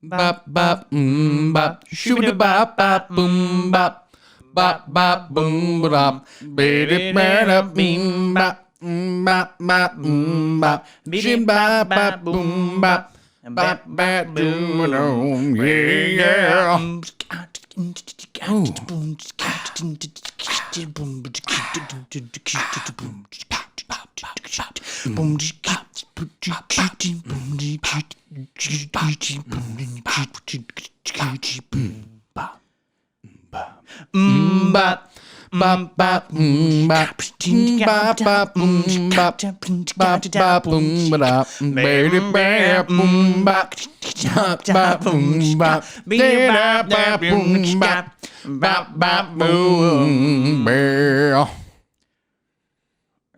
bop bop bop, shooby bop bop boom bop, bop bop boom bop, baby bop boom bop, bop bop bop, shim bop bop boom bop, bop bop boom, yeah. Bop, bop, bop, bop, bop, bop, bop, bop, bop, boom, bop, baby, bop, boom, bop, bop, bop, boom, bop, bop, bop, boom, bop, bop, bop, boom, bop.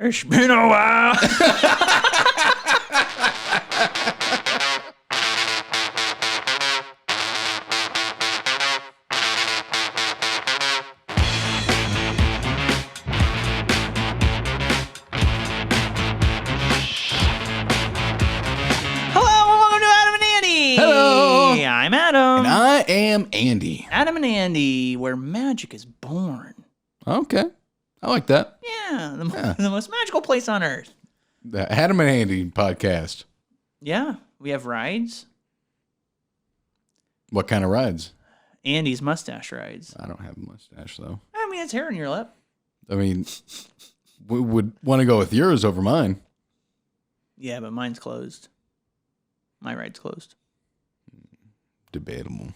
It's been a while. I'm Adam. And I am Andy. Adam and Andy, where magic is born. Okay. I like that. Yeah, the most magical place on earth. The Adam and Andy podcast. Yeah, we have rides. What kind of rides? Andy's mustache rides. I don't have a mustache, though. I mean, it's hair on your lip. I mean, we would want to go with yours over mine. Yeah, but mine's closed. My ride's closed. Debatable.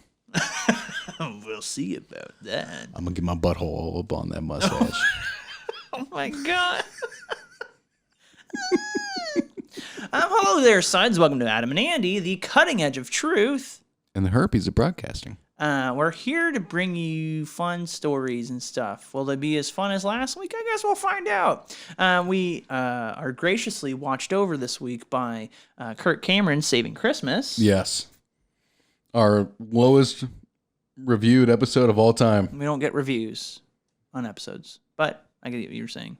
We'll see about that. I'm going to get my butthole all up on that mustache. Oh, my God. Hello there, suds. Welcome to Adam and Andy, the cutting edge of truth. And the herpes of broadcasting. We're here to bring you fun stories and stuff. Will they be as fun as last week? I guess we'll find out. We are graciously watched over this week by Kirk Cameron's Saving Christmas. Yes. Our lowest reviewed episode of all time. We don't get reviews on episodes, but I get what you're saying.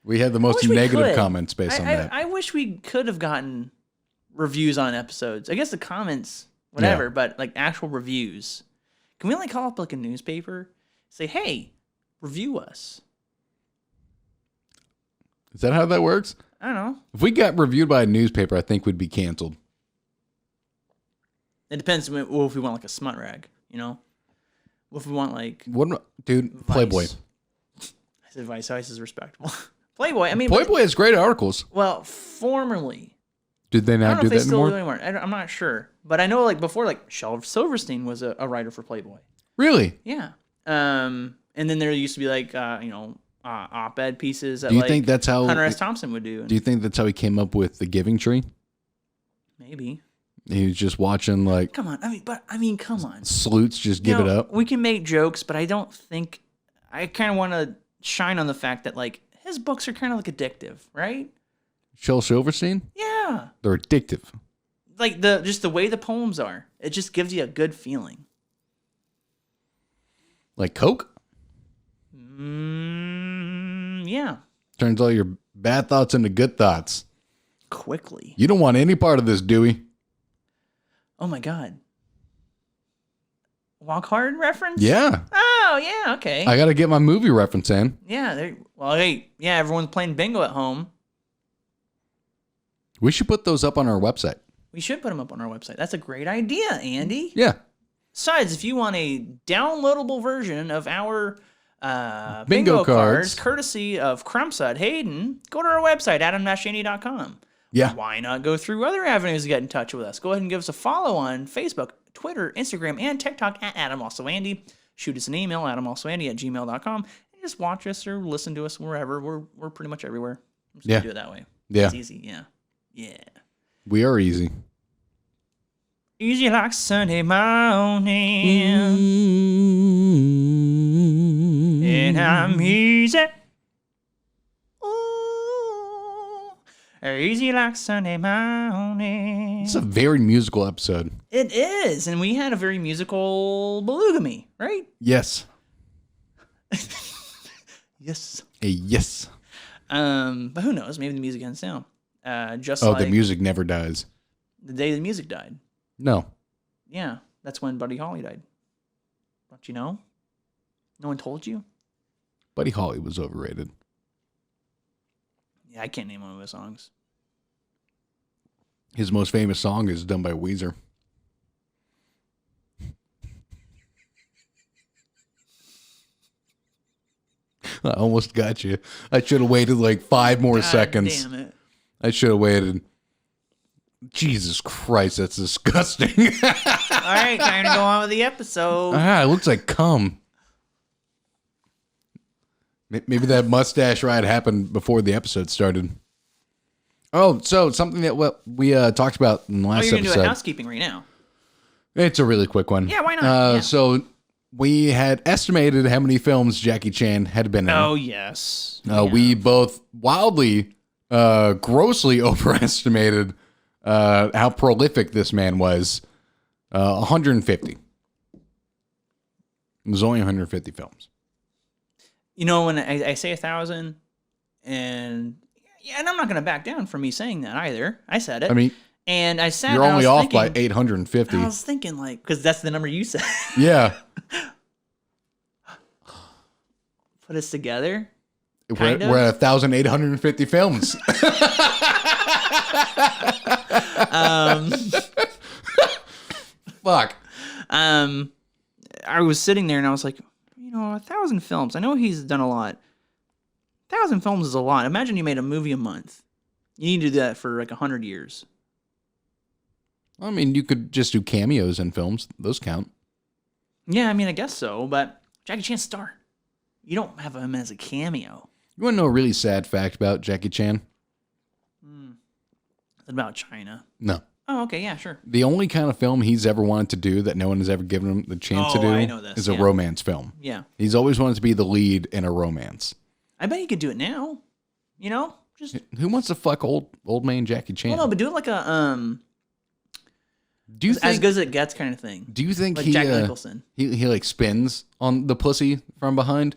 We had the most negative comments based on that. I wish we could have gotten reviews on episodes. I guess the comments, whatever, but like actual reviews. Can we call up like a newspaper? Say, hey, review us. Is that how that works? I don't know. If we got reviewed by a newspaper, I think we'd be canceled. It depends if we want like a smut rag, you know? What if we want like... Dude, Vice. Playboy. I said Vice. Vice is respectable. Playboy, I mean... Playboy has great articles. Well, formerly. Did they not do that anymore? Still do anymore. I'm not sure. But I know before, Shelf Silverstein was a writer for Playboy. Really? Yeah. And then there used to be op-ed pieces that think that's how Hunter S. Thompson would do. Do you think that's how he came up with the Giving Tree? Maybe. He was just watching Come on. Come on. Sleuths just give it up. We can make jokes, but I don't think... I kind of want to shine on the fact that, his books are kind of addictive, right? Shel Silverstein? Yeah. They're addictive. Just the way the poems are. It just gives you a good feeling. Like Coke? Yeah. Turns all your bad thoughts into good thoughts. Quickly. You don't want any part of this, Dewey. Oh my God. Walk Hard reference? Yeah. Oh, yeah, okay. I got to get my movie reference in. Yeah. Everyone's playing bingo at home. We should put those up on our website. We should put them up on our website. That's a great idea, Andy. Yeah. Besides, if you want a downloadable version of our bingo cards, courtesy of Crumpsud Hayden, go to our website, adamalsoandy.com. Yeah. Why not go through other avenues to get in touch with us? Go ahead and give us a follow on Facebook, Twitter, Instagram, and TikTok at adamalsoandy. Shoot us an email, adamalsoandy@gmail.com. And just watch us or listen to us wherever. We're pretty much everywhere. I'm just going to do it that way. Yeah. It's easy. Yeah. Yeah. We are easy. Easy like Sunday morning. And I'm easy. Ooh. Easy like Sunday morning. It's a very musical episode. It is. And we had a very musical Belugamy, right? Yes. Yes. Yes. But who knows? Maybe the music ends down. The music never dies. The day the music died. No. Yeah, that's when Buddy Holly died. Don't you know? No one told you? Buddy Holly was overrated. Yeah, I can't name one of his songs. His most famous song is done by Weezer. I almost got you. I should have waited like 5 more seconds. Damn it. I should have waited. Jesus Christ, that's disgusting. All right, time to go on with the episode. It looks like cum. Maybe that mustache ride happened before the episode started. Oh, so something that we talked about in the last you're going to episode. do a housekeeping right now. It's a really quick one. Yeah, why not? Yeah. So we had estimated how many films Jackie Chan had been in. Oh, yes. We both wildly, grossly overestimated how prolific this man was. 150. It was only 150 films. You know, when I say 1,000, and I'm not going to back down from me saying that either. I said it. I mean, and I said you're only off by 850. I was thinking, like, because that's the number you said. Yeah. Put us together. We're at 1,850 films. Fuck. I was sitting there and I was like, 1,000 films. I know he's done a lot. 1,000 films is a lot. Imagine you made a movie a month. You need to do that for like 100 years. I mean, you could just do cameos in films. Those count. Yeah, I mean, I guess so. But Jackie Chan's star. You don't have him as a cameo. You want to know a really sad fact about Jackie Chan? It's about China. No. Oh, okay, yeah, sure. The only kind of film he's ever wanted to do that no one has ever given him the chance to do I know this, is a romance film. Yeah. He's always wanted to be the lead in a romance. I bet he could do it now. Just Who wants to fuck old man Jackie Chan? well, no, but do it like a do you think, as good as it gets kind of thing. Do you think Like he Jack Nicholson. he like spins on the pussy from behind?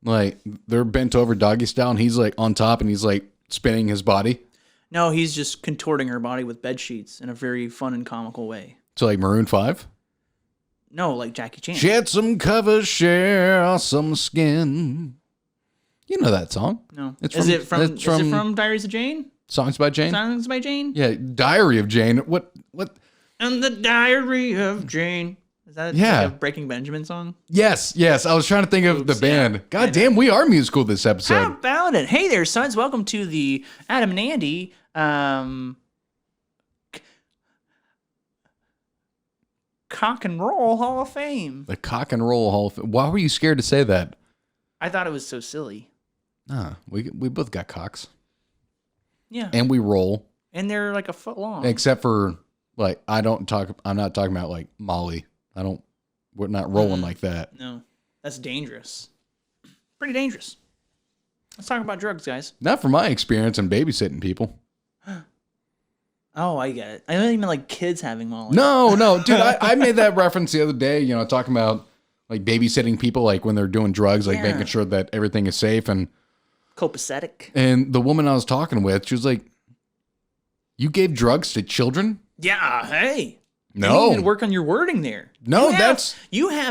Like they're bent over doggy style and he's like on top and he's like spinning his body? No, he's just contorting her body with bed sheets in a very fun and comical way. So like Maroon 5? No, like Jackie Chan. Shed some cover, share some skin. You know that song? No. It's Is it it's from Diaries of Jane? Songs by Jane? Songs by Jane? Yeah, Diary of Jane. What? And the Diary of Jane. Is that like a Breaking Benjamin song? Yes. I was trying to think of the band. God damn, we are musical this episode. How about it? Hey there, sons. Welcome to the Adam and Andy Cock and Roll Hall of Fame. The Cock and Roll Hall of Fame. Why were you scared to say that? I thought it was so silly. We both got cocks. Yeah. And we roll. And they're like a foot long. Except for like I'm not talking about like Molly. We're not rolling like that. No. That's dangerous. Pretty dangerous. Let's talk about drugs, guys. Not from my experience in babysitting people. Oh, I get it. I don't even like kids having Molly. No, dude. I made that reference the other day, talking about like babysitting people, like when they're doing drugs, like making sure that everything is safe and copacetic. And the woman I was talking with, she was like, "You gave drugs to children?" Yeah, hey. No. You need to work on your wording there. No, that's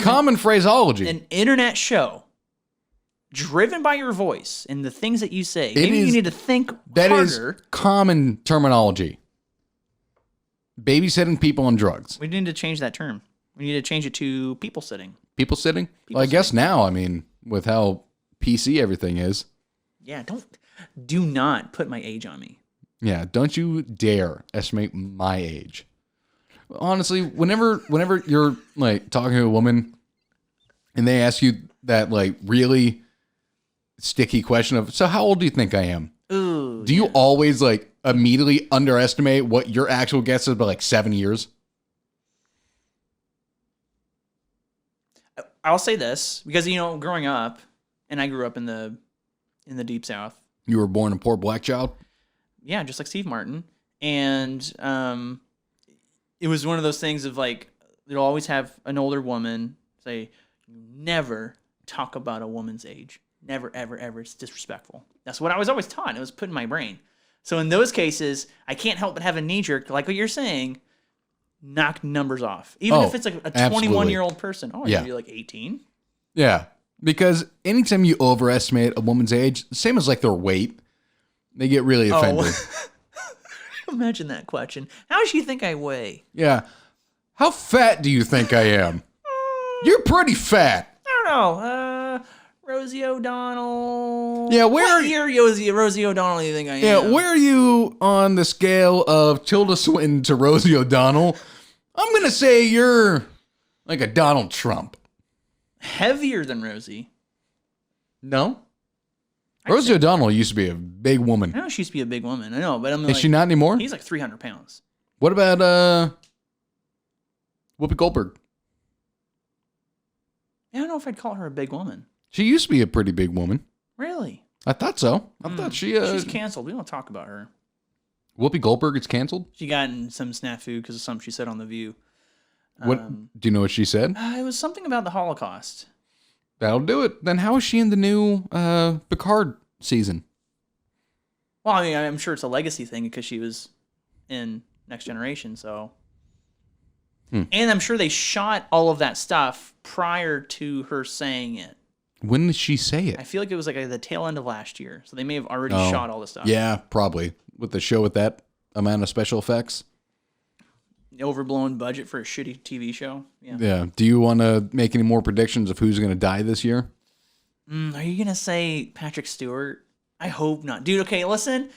common phraseology. An internet show driven by your voice and the things that you say. Maybe you need to think harder. That is common terminology. Babysitting people on drugs. We need to change that term. We need to change it to people sitting. People sitting? Well, I guess now, with how PC everything is. Yeah, do not put my age on me. Yeah, don't you dare estimate my age. Honestly, whenever you're like talking to a woman and they ask you that like really sticky question of, so how old do you think I am? Ooh, do you always like immediately underestimate what your actual guess is by like 7 years? I'll say this because growing up, and I grew up in the Deep South. You were born a poor black child? Yeah, just like Steve Martin. And it was one of those things of like, you'll always have an older woman say, never talk about a woman's age. Never, ever, ever. It's disrespectful. That's what I was always taught. It was put in my brain. So in those cases, I can't help but have a knee jerk, like what you're saying. knock numbers off. Even if it's like a 21-year-old person. Oh, yeah. you're like 18? Yeah. Because anytime you overestimate a woman's age, same as like their weight, they get really offended. Imagine that question. How does she think I weigh? Yeah. How fat do you think I am? You're pretty fat. I don't know. Rosie O'Donnell. Yeah, what year Rosie O'Donnell do you think I am? Yeah, where are you on the scale of Tilda Swinton to Rosie O'Donnell? I'm going to say you're like a Donald Trump. Heavier than Rosie. No? Rosie O'Donnell used to be a big woman. I know she used to be a big woman. I know, but I'm Is she not anymore? He's like 300 pounds. What about Whoopi Goldberg? I don't know if I'd call her a big woman. She used to be a pretty big woman. Really? I thought so. I thought she's canceled. We don't talk about her. Whoopi Goldberg is canceled? She got in some snafu because of something she said on The View. What do you know what she said? It was something about the Holocaust. That'll do it. Then how is she in the new Picard season? Well, I mean, I'm sure it's a legacy thing because she was in Next Generation, so. And I'm sure they shot all of that stuff prior to her saying it. When did she say it? I feel like it was like the tail end of last year, so they may have already shot all the stuff. Yeah, probably. With the show with that amount of special effects. Overblown budget for a shitty TV show. Yeah. Yeah. Do you want to make any more predictions of who's going to die this year? Are you going to say Patrick Stewart? I hope not. Dude, okay, listen.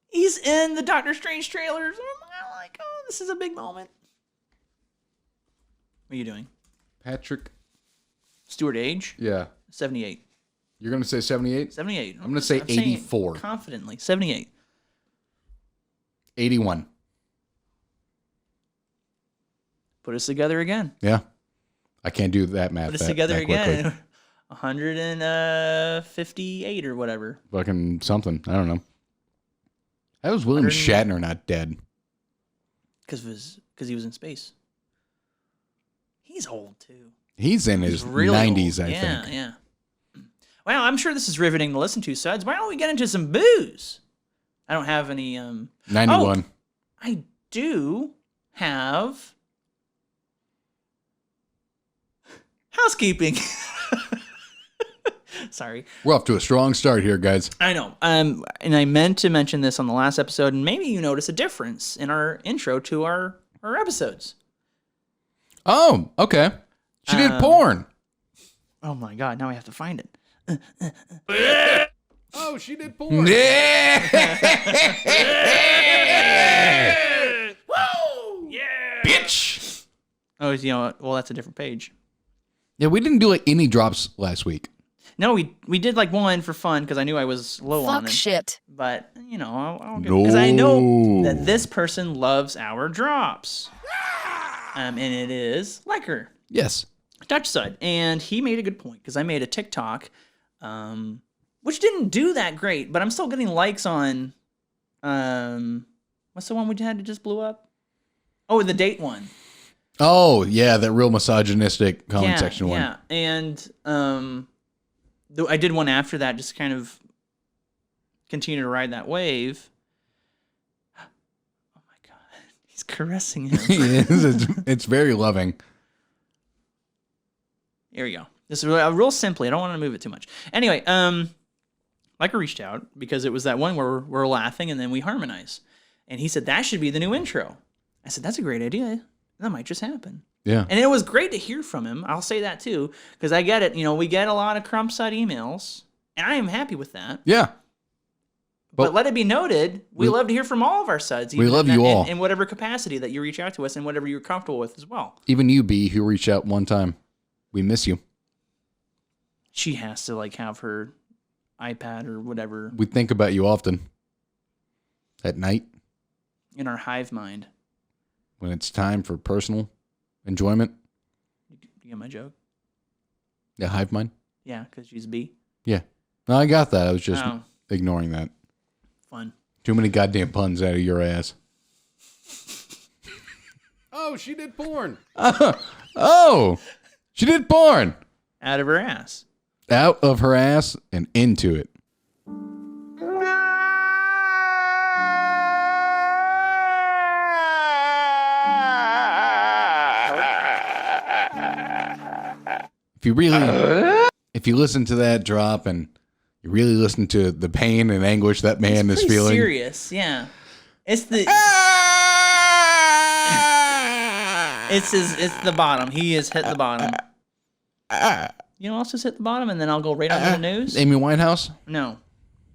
He's in the Doctor Strange trailers. I'm like, oh, this is a big moment. What are you doing? Patrick Stewart age? Yeah. 78. You're going to say 78? 78. I'm going to say 84. Confidently. 78. 81. Put us together again. Yeah. I can't do that math. Put us together again. 158 or whatever. Fucking something. I don't know. How was William Shatner not dead? Because he was in space. He's old, too. He's in his really 90s, old. I think. Yeah. Well, I'm sure this is riveting to listen to, Suds. Why don't we get into some booze? I don't have any... 91. Oh, I do have... housekeeping. Sorry. We're off to a strong start here, guys. I know. And I meant to mention this on the last episode, and maybe you notice a difference in our intro to our episodes. Oh, okay. She did porn. Oh my God, now I have to find it. Oh, she did porn. Woo! Yeah! Bitch. Oh, you know what? Well, that's a different page. Yeah, we didn't do like any drops last week. No, we did like one for fun because I knew I was low on it. Fuck shit. But, you know, I'll get because I know that this person loves our drops. And it is Liker. Yes. Dutch side. And he made a good point because I made a TikTok, which didn't do that great, but I'm still getting likes on, what's the one we had that just blew up? Oh, the date one. Oh, yeah, that real misogynistic comment section one. Yeah, and I did one after that, just kind of continue to ride that wave. Oh my God, he's caressing him. He is. It's very loving. Here we go. This is real simply. I don't want to move it too much. Anyway, Liker reached out because it was that one where we're laughing and then we harmonize. And he said, that should be the new intro. I said, that's a great idea. That might just happen. Yeah. And it was great to hear from him. I'll say that too, because I get it. You know, we get a lot of crump-side emails, and I am happy with that. Yeah. But let it be noted, we love to hear from all of our suds. We love you all. In whatever capacity that you reach out to us and whatever you're comfortable with as well. Even you, B, who reached out one time. We miss you. She has to like have her iPad or whatever. We think about you often. At night. In our hive mind. When it's time for personal enjoyment. You get my joke? Yeah, hive mind? Yeah, because she's B. Yeah. No, I got that. I was just ignoring that. Fun. Too many goddamn puns out of your ass. Oh, she did porn. Oh, she did porn. Out of her ass. Out of her ass and into it. if you listen to that drop and you really listen to the pain and anguish that man is feeling. Serious, yeah. It's the it's the bottom. He has hit the bottom. You know what else just hit the bottom, and then I'll go right on to the news. Amy Winehouse? No.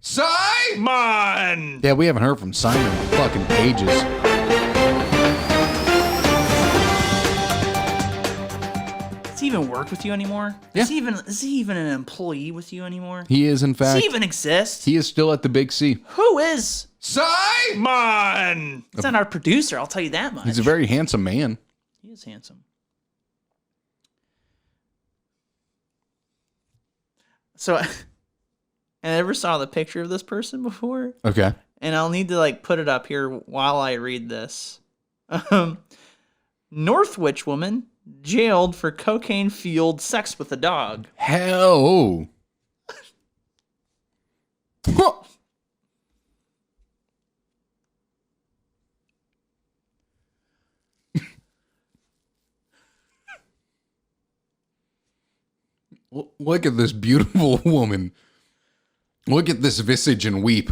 Simon! Yeah, we haven't heard from Simon in fucking ages. Does he even work with you anymore? Yeah. Is he even an employee with you anymore? He is, in fact. Does he even exist? He is still at the Big C. Who is? Simon! It's not our producer, I'll tell you that much. He's a very handsome man. He is handsome. So, I never saw the picture of this person before. Okay. And I'll need to like put it up here while I read this. Northwich woman jailed for cocaine-fueled sex with a dog. Hell. Huh. Look at this beautiful woman. Look at this visage and weep.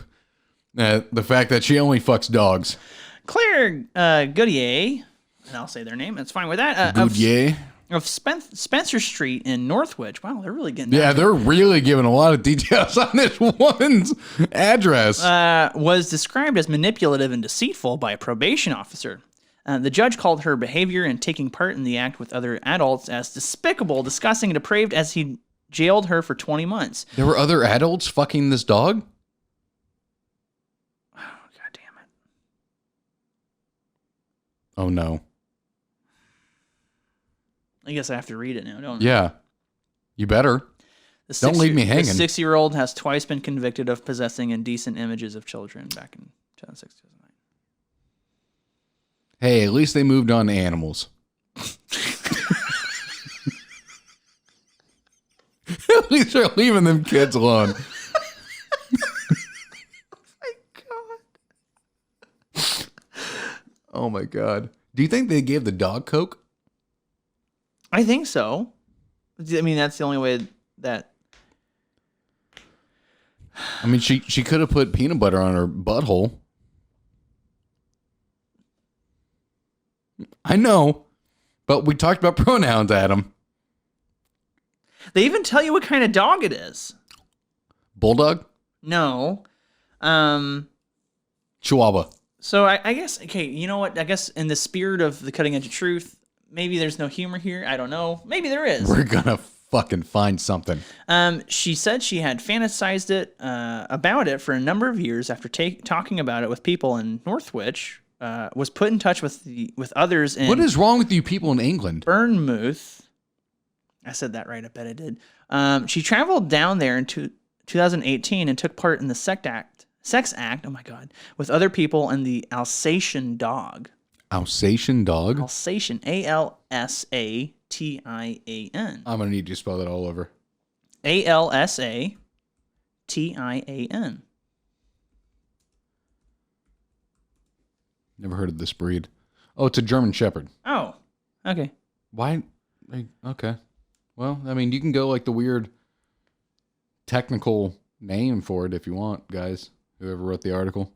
The fact that she only fucks dogs. Claire Goodyear, and I'll say their name, it's fine with that. Goodyear. Of Spencer Street in Northwich. Wow, they're really getting Yeah, they're really giving a lot of details on this woman's address. Was described as manipulative and deceitful by a probation officer. The judge called her behavior and taking part in the act with other adults as despicable, disgusting, and depraved as he jailed her for 20 months. There were other adults fucking this dog? Oh, God damn it. Oh, no. I guess I have to read it now, don't I? Yeah. You better. Don't leave me hanging. The 6-year-old has twice been convicted of possessing indecent images of children back in 2006, 2009. Hey, at least they moved on to animals. At least they're leaving them kids alone. Oh my God. Do you think they gave the dog Coke? I think so. I mean, that's the only way that... I mean, she could have put peanut butter on her butthole. I know, but we talked about pronouns, Adam. They even tell you what kind of dog it is. Bulldog? No. Chihuahua. So I guess, okay, you know what? I guess in the spirit of the cutting edge of truth, maybe there's no humor here. I don't know. Maybe there is. We're gonna fucking find something. She said she had fantasized about it for a number of years after talking about it with people in Northwich. Was put in touch with others in... What is wrong with you people in England? Bournemouth. I said that right. I bet I did. She traveled down there in 2018 and took part in the sex act, oh my God, with other people and the Alsatian dog. Alsatian dog? Alsatian. Alsatian. I'm going to need you to spell that all over. Alsatian. Never heard of this breed. Oh, it's a German Shepherd. Oh, okay. Why? Okay. Well, I mean, you can go like the weird technical name for it if you want, guys. Whoever wrote the article.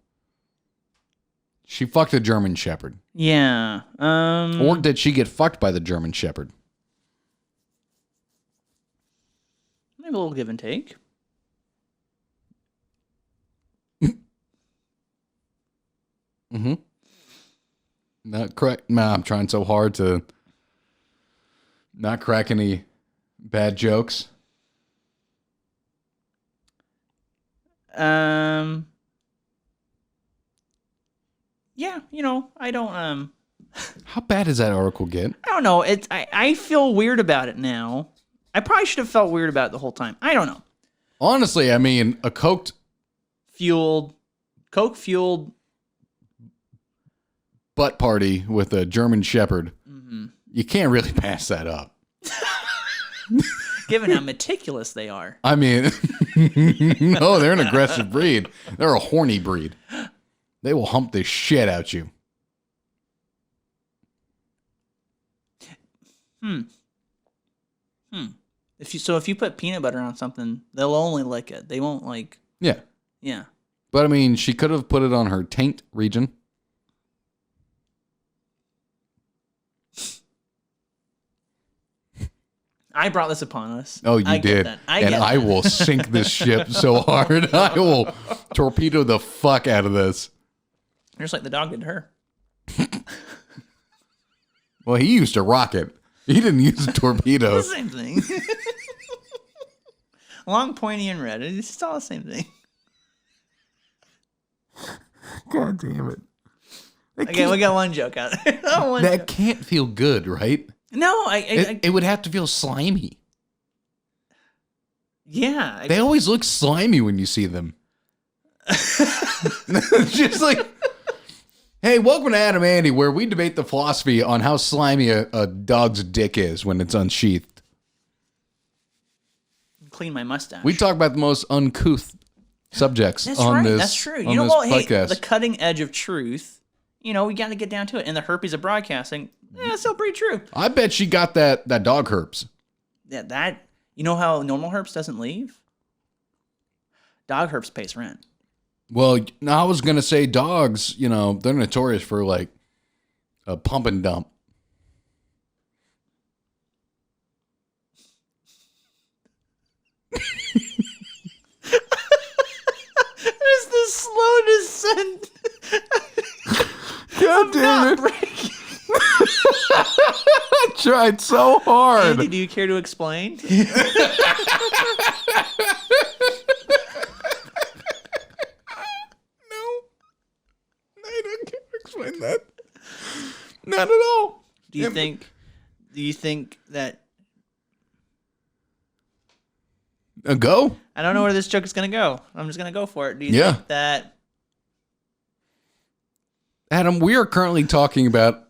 She fucked a German Shepherd. Yeah. Or did she get fucked by the German Shepherd? Maybe a little give and take. Mm-hmm. Not correct. Nah, I'm trying so hard to not crack any bad jokes. Yeah, you know, I don't How bad does that article get? I don't know. I feel weird about it now. I probably should have felt weird about it the whole time. I don't know. Honestly, I mean, a Coke fueled butt party with a German Shepherd. Mm-hmm. You can't really pass that up. Given how meticulous they are. I mean, no, they're an aggressive breed. They're a horny breed. They will hump the shit out you. If you put peanut butter on something, they'll only lick it. They won't like. Yeah. Yeah. But I mean, she could have put it on her taint region. I brought this upon us. Oh, you did. I will sink this ship so hard. I will torpedo the fuck out of this. Just like the dog did to her. Well, he used a rocket. He didn't use a torpedo. The same thing. Long, pointy, and red. It's all the same thing. God damn it. Okay, we got one joke out there. That can't feel good, right? No, it would have to feel slimy. Yeah. They always look slimy when you see them. Just like, hey, welcome to adamalsoandy, where we debate the philosophy on how slimy a dog's dick is when it's unsheathed. Clean my mustache. We talk about the most uncouth subjects That's on right. this. That's true. On You know this what? Hey, podcast. the cutting edge of truth. You know, we got to get down to it. And the herpes of broadcasting, that's still pretty true. I bet she got that dog herpes. Yeah, you know how normal herpes doesn't leave? Dog herpes pays rent. Well, I was going to say dogs, you know, they're notorious for like a pump and dump. There's this slow descent. God damn it. I tried so hard. Andy, do you care to explain? No, I don't care to explain that. Not at all. Do you think that Go? I don't know where this joke is going to go. I'm just going to go for it. Do you think that Adam, we are currently talking about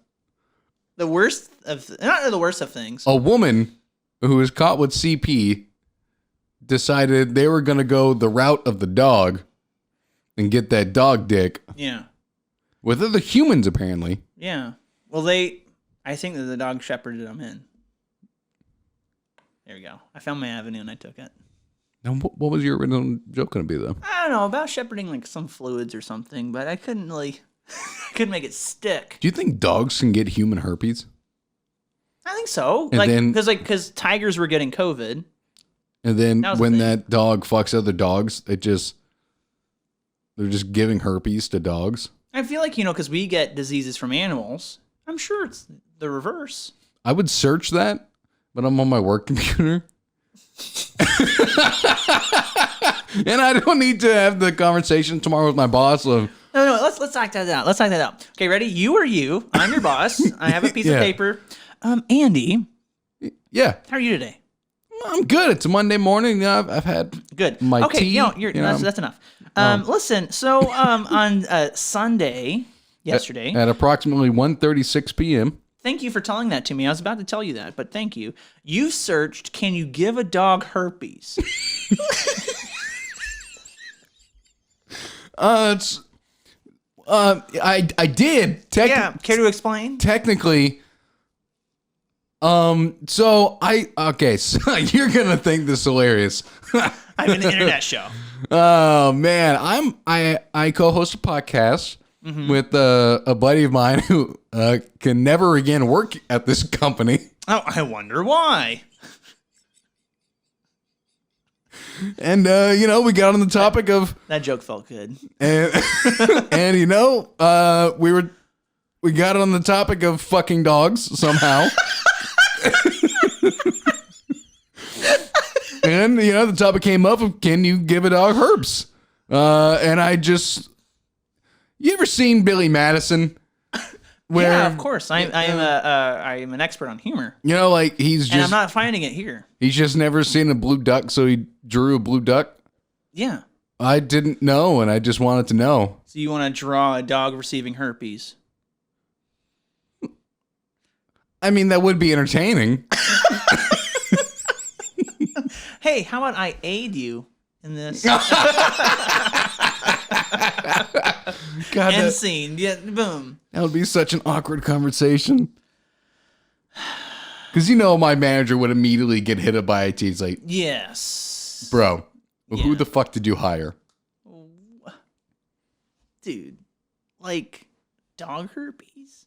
the worst of not the worst of things. a woman who was caught with CP decided they were going to go the route of the dog and get that dog dick Yeah. with other humans, apparently. Yeah. Well, I think that the dog shepherded them in. There we go. I found my avenue and I took it. Now, what was your original joke going to be, though? I don't know about shepherding like some fluids or something, but I couldn't really, I couldn't make it stick. Do you think dogs can get human herpes? I think so. And Because tigers were getting COVID. And then That was when the that dog fucks other dogs, they're just giving herpes to dogs. I feel like, because we get diseases from animals. I'm sure it's the reverse. I would search that, but I'm on my work computer. And I don't need to have the conversation tomorrow with my boss. No, let's act that out. Let's act that out. Okay, ready? You are you. I'm your boss. I have a piece of paper. Andy. Yeah. How are you today? I'm good. It's a Monday morning. I've had good. My tea. That's enough. Listen. So on Sunday, yesterday, at approximately 1:36 p.m. Thank you for telling that to me. I was about to tell you that, but thank you. You searched, can you give a dog herpes? I did. Care to explain? Technically. So you're gonna think this is hilarious. I'm an internet show. Oh man, I co-host a podcast with a buddy of mine who can never again work at this company. Oh, I wonder why. And we got on the topic of that joke felt good. And we got on the topic of fucking dogs somehow. And the topic came up of, can you give a dog herpes? And you ever seen Billy Madison? Yeah, of course. I am an expert on humor. He's just, and I'm not finding it here. He's just never seen a blue duck, so he drew a blue duck. Yeah. I didn't know, and I just wanted to know. So you want to draw a dog receiving herpes? I mean, that would be entertaining. Hey, how about I aid you in this? God, end scene. Yeah, boom. That would be such an awkward conversation. Because my manager would immediately get hit up by IT. It's like, yes. bro, who Yeah. the fuck did you hire? Dude, like dog herpes?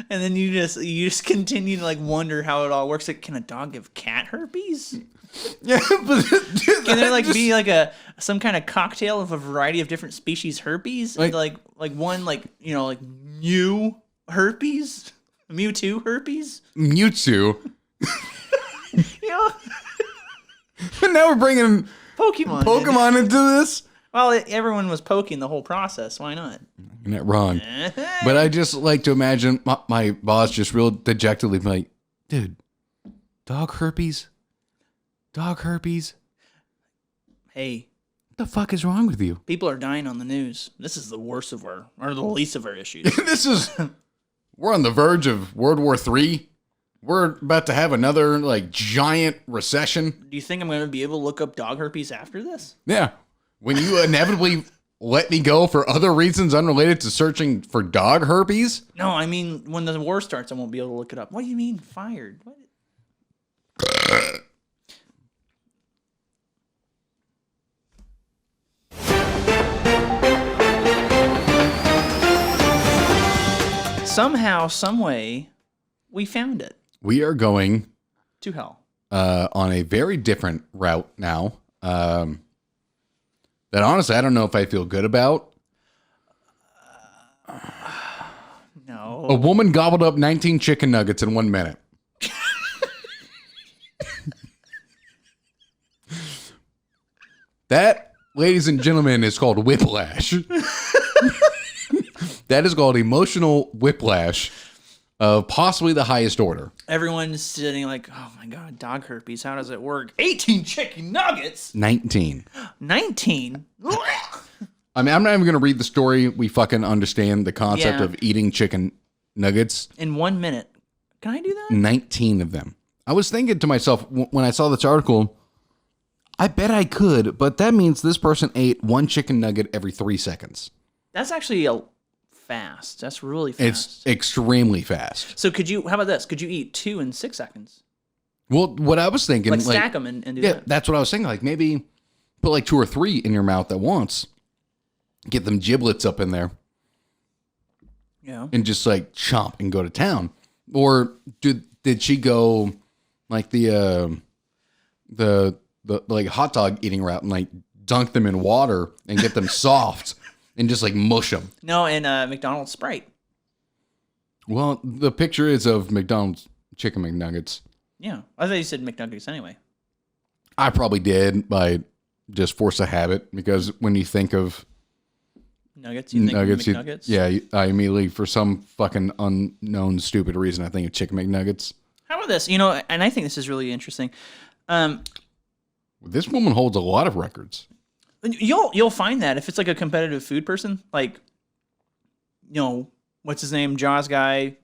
And then you just continue to like wonder how it all works. Like, can a dog give cat herpes? Yeah, but Can there like be like some kind of cocktail of a variety of different species herpes? Like one like Mew herpes? Mewtwo herpes? Mewtwo. You know? But now we're bringing Pokemon into this. Well, everyone was poking the whole process. Why not? You're not wrong. But I just like to imagine my boss just real dejectedly be like, dude, dog herpes? Dog herpes? Hey. What the fuck is wrong with you? People are dying on the news. This is the worst of or the least of our issues. We're on the verge of World War III. We're about to have another like giant recession. Do you think I'm going to be able to look up dog herpes after this? Yeah. When you inevitably let me go for other reasons unrelated to searching for dog herpes? No, I mean, when the war starts, I won't be able to look it up. What do you mean fired? What? Somehow, someway, we found it. We are going to hell. On a very different route now. That honestly, I don't know if I feel good about. No. A woman gobbled up 19 chicken nuggets in 1 minute. That, ladies and gentlemen, is called whiplash. That is called emotional whiplash of possibly the highest order. Everyone's sitting like, oh my God, dog herpes. How does it work? 18 chicken nuggets. 19. 19? I mean, I'm not even going to read the story. We fucking understand the concept of eating chicken nuggets. In 1 minute. Can I do that? 19 of them. I was thinking to myself when I saw this article, I bet I could, but that means this person ate one chicken nugget every 3 seconds. That's actually fast. That's really fast. It's extremely fast. So how about this? Could you eat 2 in 6 seconds? Well, what I was thinking, like stack them and do that. That's what I was saying. Like maybe put like 2 or 3 in your mouth at once. Get them giblets up in there. Yeah. And just like chomp and go to town. Or did she go like the like hot dog eating route and like dunk them in water and get them soft and just like mush them? No, and McDonald's Sprite. Well, the picture is of McDonald's chicken McNuggets. Yeah. I thought you said McNuggets anyway. I probably did by just force of habit, because when you think of nuggets, you think nuggets, of McNuggets? I immediately, for some fucking unknown stupid reason, I think of chicken McNuggets. How about this? And I think this is really interesting. This woman holds a lot of records. You'll find that if it's like a competitive food person, like, what's his name? Jaws guy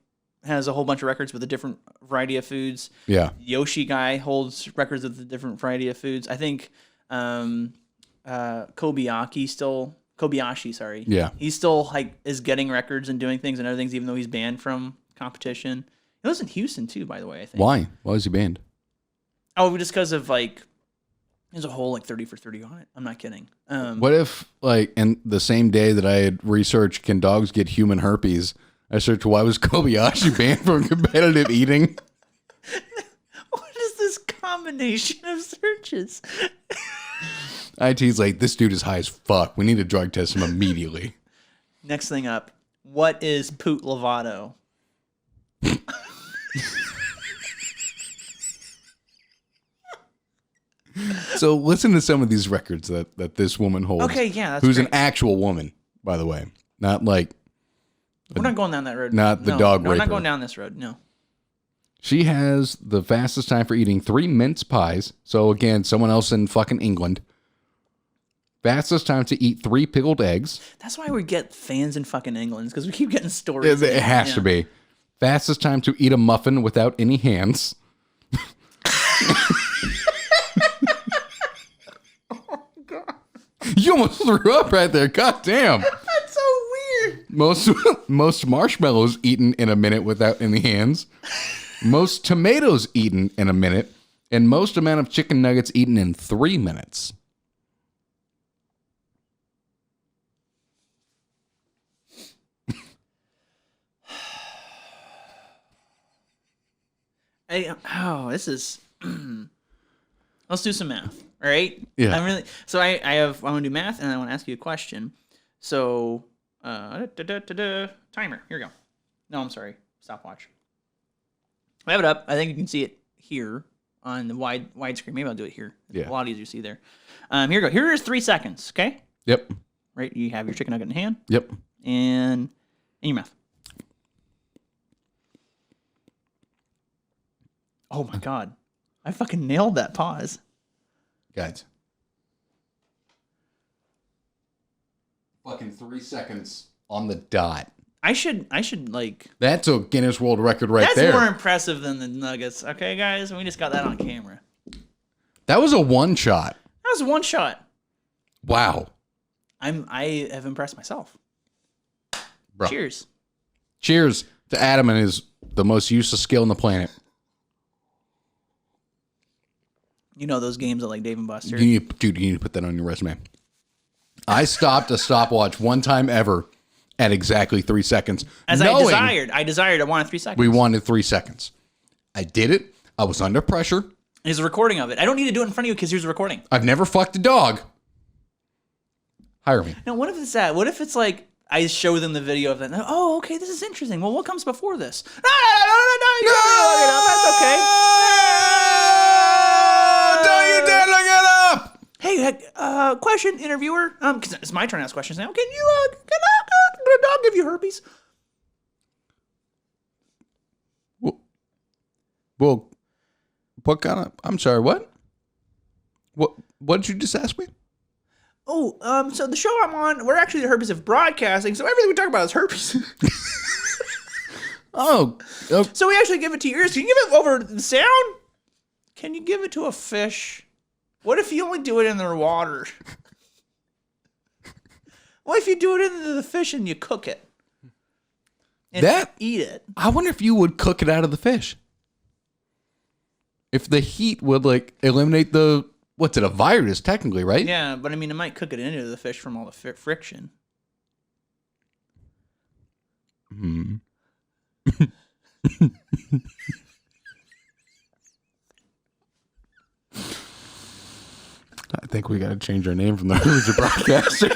has a whole bunch of records with a different variety of foods. Yeah. Yoshi guy holds records with a different variety of foods. I think Kobayashi, sorry. Yeah. He still is getting records and doing things and other things, even though he's banned from competition. He lives in Houston too, by the way, I think. Why? Why is he banned? Oh, just because of there's a whole 30 for 30 on it. I'm not kidding. What if in the same day that I had researched can dogs get human herpes, I searched why was Kobayashi banned from competitive eating? What is this combination of searches? IT's like, this dude is high as fuck. We need to drug test him immediately. Next thing up, what is Poot Lovato? So listen to some of these records that this woman holds. Okay, yeah, that's who's great. an actual woman, by the way, not like. We're not going down that road. Not the dog No, we're raper. not going down this road. No. She has the fastest time for eating 3 mince pies. So again, someone else in fucking England. Fastest time to eat 3 pickled eggs. That's why we get fans in fucking England, because we keep getting stories. It has to be. Fastest time to eat a muffin without any hands. Oh, God. You almost threw up right there. God damn. That's so weird. Most marshmallows eaten in a minute without any hands. Most tomatoes eaten in a minute. And most amount of chicken nuggets eaten in 3 minutes. This is. Let's do some math. All right. Yeah. I'm going to do math, and I want to ask you a question. So, timer. Here we go. No, I'm sorry. Stopwatch. I have it up. I think you can see it here on the widescreen. Maybe I'll do it here. It's Yeah. a lot easier to see there. Here we go. Here is 3 seconds. Okay. Yep. Right. You have your chicken nugget in hand. Yep. And in your mouth. Oh my God. I fucking nailed that pause. Guys. Fucking 3 seconds on the dot. I should like. That's a Guinness World Record right there. That's more impressive than the nuggets. Okay, guys, we just got that on camera. That was a one shot. That was one shot. Wow. I have impressed myself. Bro. Cheers. Cheers to Adam and his the most useless skill on the planet. You know those games that like Dave and Buster. You need to put that on your resume. I stopped a stopwatch one time ever at exactly 3 seconds. As I desired. I wanted 3 seconds. We wanted 3 seconds. I did it. I was under pressure. There's a recording of it. I don't need to do it in front of you because here's a recording. I've never fucked a dog. Hire me. Now, what if it's that? What if it's like I show them the video of that? Oh, okay, this is interesting. Well, what comes before this? No, you don't look it up. That's okay. Don't you dare look it up! Hey, question, interviewer. Because it's my turn to ask questions now. Can a dog give you herpes? Well, what kind of? I'm sorry. What? What did you just ask me? Oh, so the show I'm on, we're actually the herpes of broadcasting, so everything we talk about is herpes. Oh. So we actually give it to your ears. Can you give it over the sound? Can you give it to a fish? What if you only do it in their water? What if you do it into the fish and you cook it? And eat it? I wonder if you would cook it out of the fish. If the heat would like eliminate the, what's it, a virus technically, right? Yeah, but I mean, it might cook it into the fish from all the friction. Hmm. I think we got to change our name from the Herpes of Broadcaster.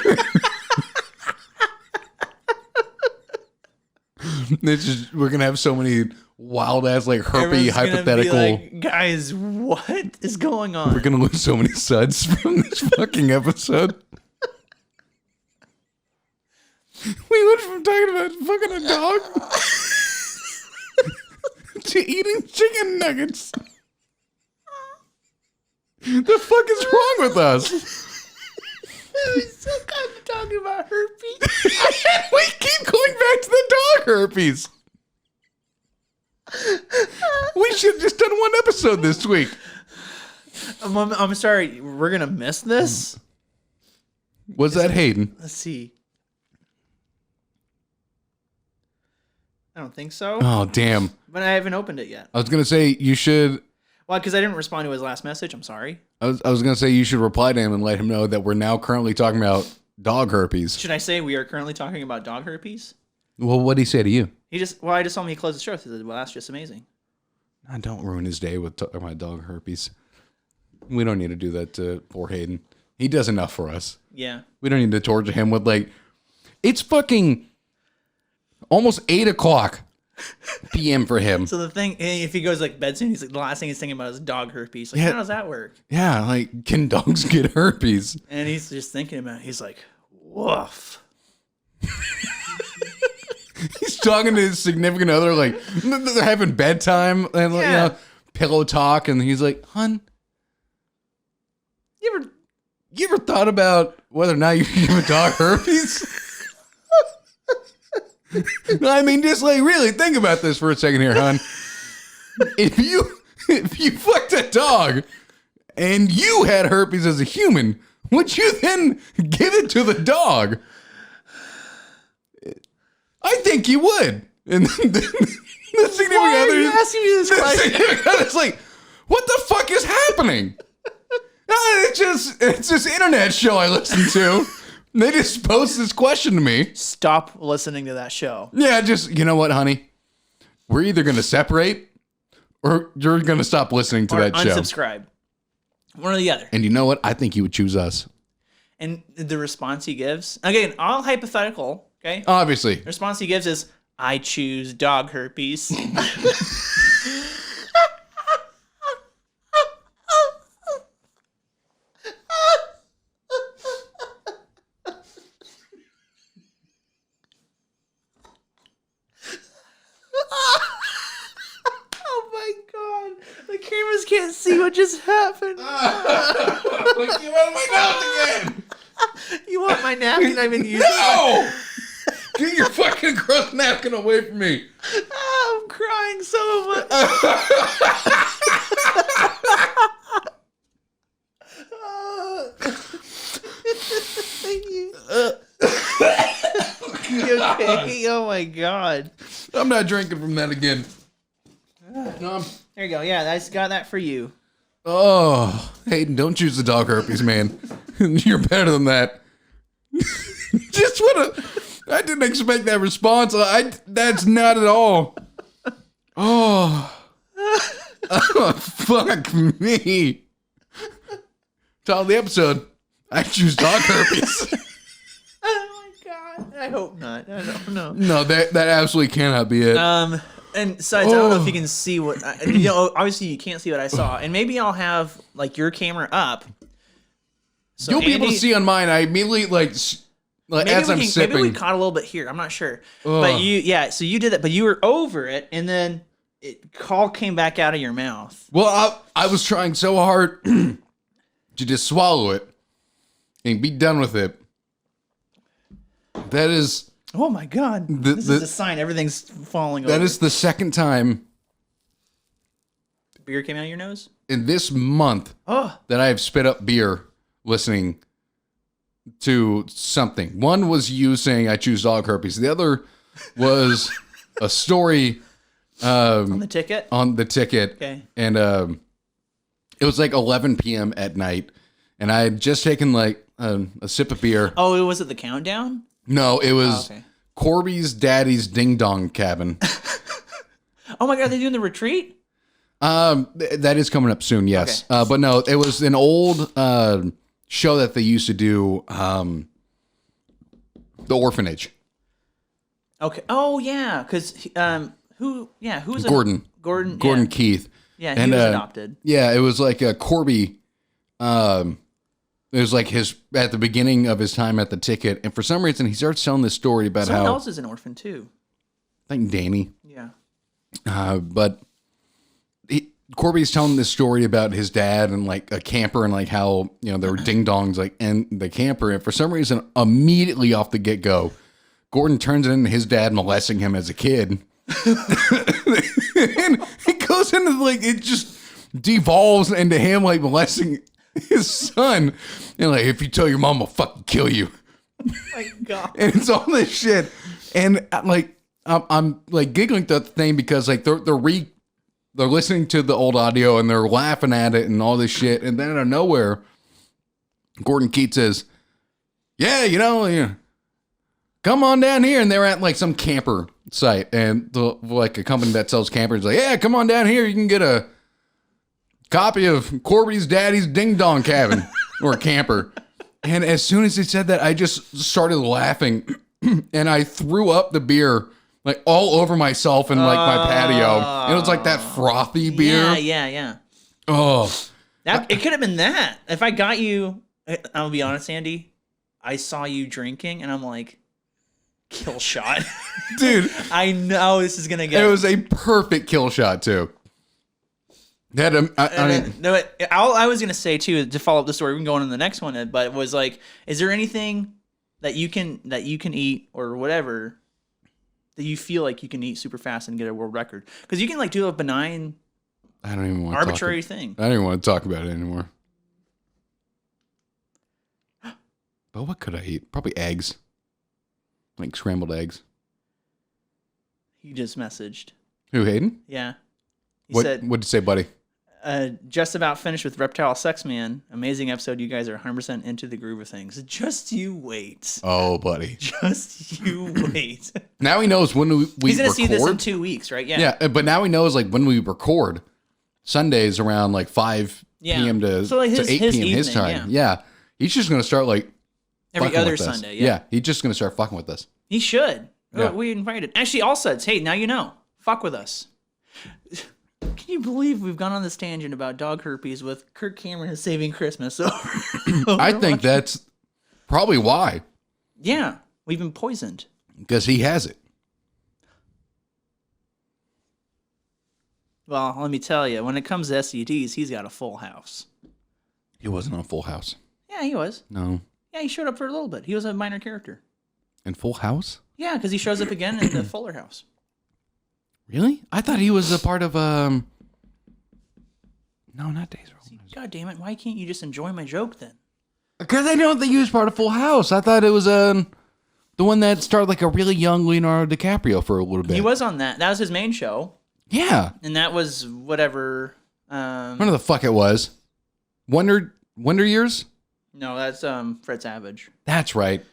It's just, we're going to have so many wild ass, like, herpy hypothetical. Like, guys, what is going on? We're going to lose so many suds from this fucking episode. We went from talking about fucking a dog to eating chicken nuggets. The fuck is wrong with us? We still kind of talking about herpes. We keep going back to the dog herpes. We should have just done one episode this week. I'm sorry, we're gonna miss this. Was that Hayden? Let's see. I don't think so. Oh, damn. But I haven't opened it yet. I was going to say you should... Well, because I didn't respond to his last message. I'm sorry. I was going to say you should reply to him and let him know that we're now currently talking about dog herpes. Should I say we are currently talking about dog herpes? Well, what did he say to you? I just told me he closed the show. He said, well, that's just amazing. Don't ruin his day with talking about dog herpes. We don't need to do that to poor Hayden. He does enough for us. Yeah. We don't need to torture him with, like... It's fucking almost 8 o'clock p.m. for him. So the thing, if he goes like bed soon, he's like, the last thing he's thinking about is dog herpes. Like, Yeah. how does that work? Yeah, like, can dogs get herpes? And he's just thinking about it. He's like, woof. He's talking to his significant other, like, they're having bedtime and, you know, pillow talk, and he's like, hun, you ever thought about whether or not you can give a dog herpes? No, I mean, just like really think about this for a second here, hon. If you fucked a dog and you had herpes as a human, would you then give it to the dog? I think you would. And then the significant Why other are you asking me this question? It's like, what the fuck is happening? It's this internet show I listen to. They just post this question to me. Stop listening to that show. Yeah, just, you know what, honey? We're either going to separate or you're going to stop listening to that show. Unsubscribe. One or the other. And you know what? I think you would choose us. And the response he gives, again, all hypothetical, okay? Obviously. The response he gives is, I choose dog herpes. Oh my God. The cameras can't see what just happened. Look, you out of my mouth again. You want my napkin I've been using? No! Get your fucking gross napkin away from me. I'm crying so much. You okay? Oh my God. I'm not drinking from that again. No, There you go. Yeah, I just got that for you. oh, Hayden, don't choose the dog herpes, man. You're better than that. Just what a... I didn't expect that response. That's not at all. Oh. Oh, fuck me. Title of the episode, I choose dog herpes. Oh my God. I hope not. I don't know. No, that absolutely cannot be it. And besides, I don't know if you can see what, obviously you can't see what I saw. And maybe I'll have like your camera up. So You'll be able to see on mine. I immediately as I'm sipping. Maybe we caught a little bit here. I'm not sure. But so you did that, but you were over it, and then it all came back out of your mouth. Well, I was trying so hard to just swallow it and be done with it. That is... Oh my God. This is a sign everything's falling over. That is the second time beer came out of your nose? in this month that I have spit up beer listening to something. One was you saying I choose dog herpes. The other was a story On the ticket? on the ticket. Okay. And it was like 11 p.m. at night. And I had just taken like a sip of beer. Oh, was it the countdown? No, it was okay. Corby's daddy's ding dong cabin. Oh my God, they're doing the retreat? That is coming up soon, yes. Okay. But no, it was an old show that they used to do, the orphanage. Okay. Oh yeah, because who's Gordon. Gordon Gordon Keith. Yeah, he was adopted. Yeah, it was like Corby. It was like his at the beginning of his time at the ticket, and for some reason he starts telling this story about Someone how else is an orphan too. I think Danny. Yeah. But Corby's telling this story about his dad and like a camper and like how, you know, there were ding dongs like in the camper. And for some reason, immediately off the get go, Gordon turns it into his dad molesting him as a kid. And it goes into like, it just devolves into him like molesting his son. And like, if you tell your mom, I'll fucking kill you. Oh my God. And it's all this shit. And like, I'm like giggling at the thing because like they're listening to the old audio and they're laughing at it and all this shit. And then out of nowhere, Gordon Keith says, yeah, come on down here. And they're at like some camper site and like a company that sells campers. Like, yeah, come on down here. You can get a copy of Corby's daddy's ding dong cabin or camper. And as soon as he said that, I just started laughing and I threw up the beer like all over myself and like my patio. It was like that frothy beer. Yeah. Oh, It could have been that. If I got you, I'll be honest, Andy, I saw you drinking and I'm like, kill shot. dude. I know this is going to get... It was a perfect kill shot too. That I was going to say too, to follow up the story, we can go on to the next one, but it was like, is there anything that you can eat or whatever that you feel like you can eat super fast and get a world record? Because you can like do a benign, I don't even want to arbitrary thing. I don't even want to talk about it anymore. But what could I eat? Probably eggs. Like scrambled eggs. He just messaged. Who, Hayden? Yeah. He What'd said, you say, buddy? just about finished with Reptile Sex Man. Amazing episode. You guys are 100% into the groove of things. Just you wait. Oh, buddy. Just you wait. Now he knows when we He's going to record. see this in 2 weeks, right? Yeah. Yeah, but now he knows like when we record. Sundays around like 5 p.m. to 8 p.m. his time. Yeah. He's just going to start like every other with us. Sunday. Yeah. He's just going to start fucking with us. He should. Yeah. We invited. Actually, all says, hey, now you know. Fuck with us. Can you believe we've gone on this tangent about dog herpes with Kirk Cameron is saving Christmas? I think that's probably why. Yeah. We've been poisoned. Because he has it. Well, let me tell you, when it comes to STDs, he's got a full house. He wasn't on Full House. Yeah, he was. No. Yeah, he showed up for a little bit. He was a minor character. In Full House? Yeah, because he shows up again in the Fuller House. Really? I thought he was a part of No, not Days of Our Lives. God damn it! Why can't you just enjoy my joke then? Because I don't think he was part of Full House. I thought it was the one that starred like a really young Leonardo DiCaprio for a little bit. He was on that. That was his main show. Yeah. And that was whatever. Whatever the fuck it was. Wonder Years? No, that's Fred Savage. That's right.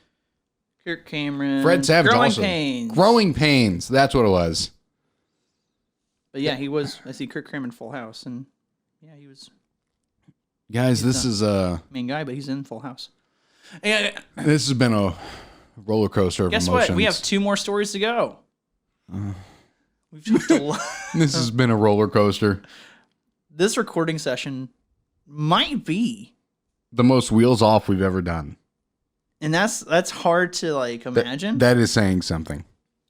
Kirk Cameron. Fred Savage Growing also. Pains. Growing Pains. That's what it was. But yeah, he was. I see Kirk Cameron Full House, and yeah, he was Guys, this is main guy, but he's in Full House. Yeah. This has been a roller coaster of Guess emotions. what? We have 2 more stories to go. We've talked a lot. This has been a roller coaster. This recording session might be The most wheels off we've ever done. And that's hard to like imagine. That is saying something.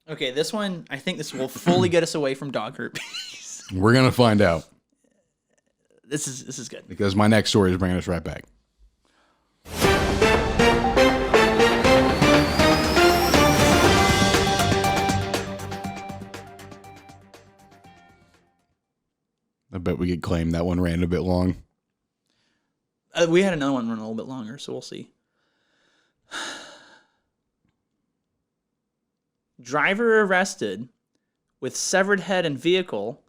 Okay, this one, I think this will fully get us away from dog herpes. We're going to find out. This is good. Because my next story is bringing us right back. I bet we could claim that one ran a bit long. We had another one run a little bit longer, so we'll see. Driver arrested with severed head and vehicle